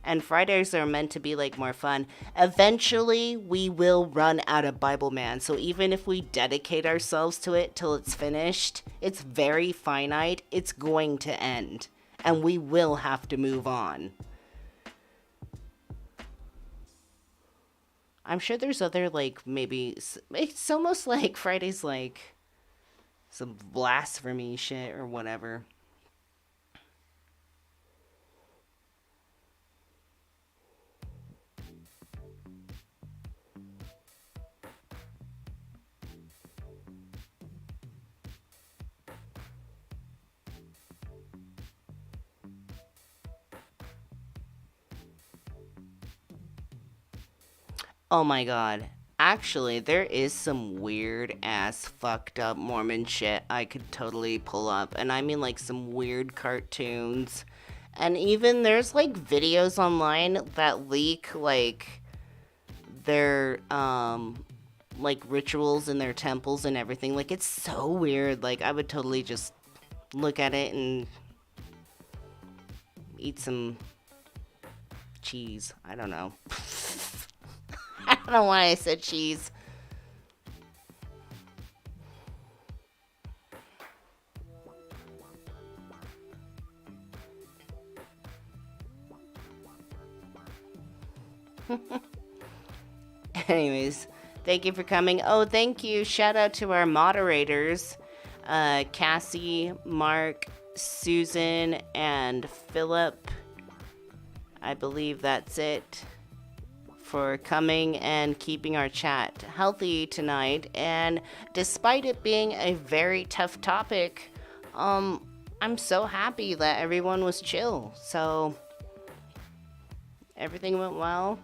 And Fridays are meant to be like more fun. Eventually, we will run out of Bible Man. So even if we dedicate ourselves to it till it's finished, it's very finite. It's going to end. And we will have to move on. I'm sure there's other, like, maybe... It's almost like Friday's like some blasphemy shit or whatever. Oh my god. Actually, there is some weird ass fucked up Mormon shit I could totally pull up. And I mean like some weird cartoons. And even there's like videos online that leak like their like rituals in their temples and everything. Like it's so weird. Like I would totally just look at it and eat some cheese. I don't know. I don't know why I said cheese. Anyways, thank you for coming. Oh, thank you. Shout out to our moderators, Cassie, Mark, Susan, and Philip. I believe that's it. For coming and keeping our chat healthy tonight. And despite it being a very tough topic, I'm so happy that everyone was chill. So everything went well.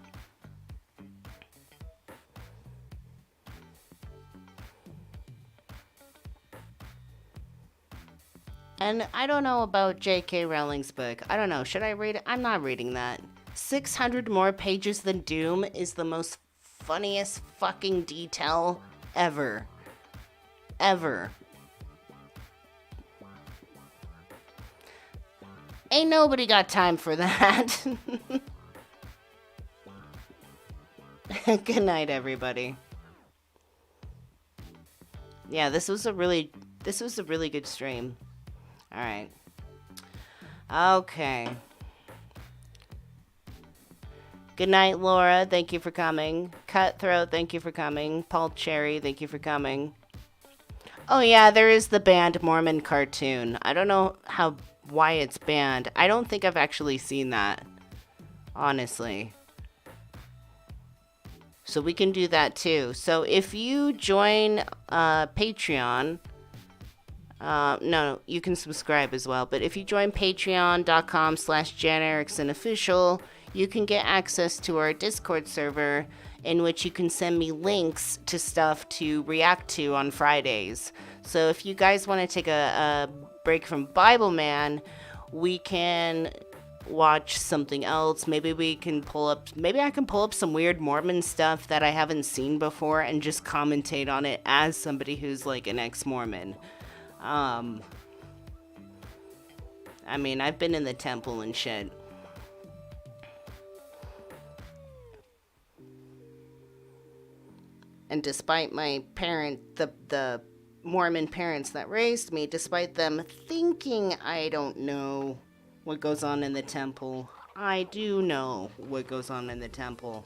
And I don't know about J.K. Rowling's book. I don't know. Should I read it? I'm not reading that. 600 more pages than Doom is the most funniest fucking detail ever. Ever. Ain't nobody got time for that. Good night, everybody. Yeah, this was a really good stream. All right. Okay. Good night, Laura. Thank you for coming. Cutthroat, thank you for coming. Paul Cherry, thank you for coming. Oh yeah, there is the banned Mormon cartoon. I don't know why it's banned. I don't think I've actually seen that, honestly. So we can do that too. So if you join Patreon, no, you can subscribe as well. But if you join patreon.com/JanEricksonOfficial, you can get access to our Discord server in which you can send me links to stuff to react to on Fridays. So if you guys want to take a break from Bible Man, we can watch something else. Maybe I can pull up some weird Mormon stuff that I haven't seen before and just commentate on it as somebody who's like an ex-Mormon. I mean, I've been in the temple and shit. And despite my the Mormon parents that raised me, despite them thinking I don't know what goes on in the temple, I do know what goes on in the temple.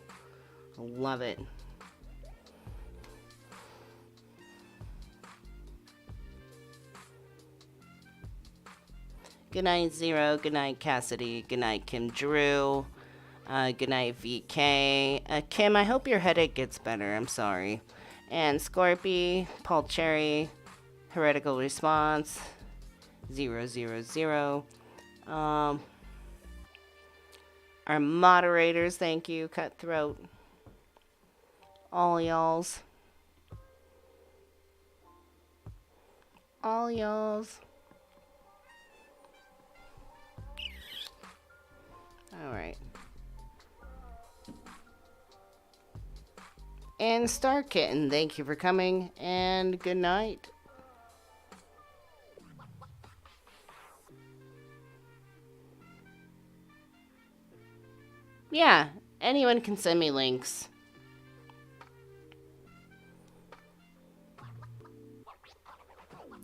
Love it. Good night, Zero. Good night, Cassidy. Good night, Kim Drew. Good night, VK. Kim, I hope your headache gets better. I'm sorry. And Scorpy, Paul Cherry, Heretical Response, 000. Our moderators, thank you. Cutthroat. All y'alls. All y'alls. Alright. And Star Kitten, thank you for coming, and good night. Yeah, anyone can send me links.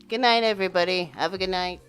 Good night, everybody. Have a good night.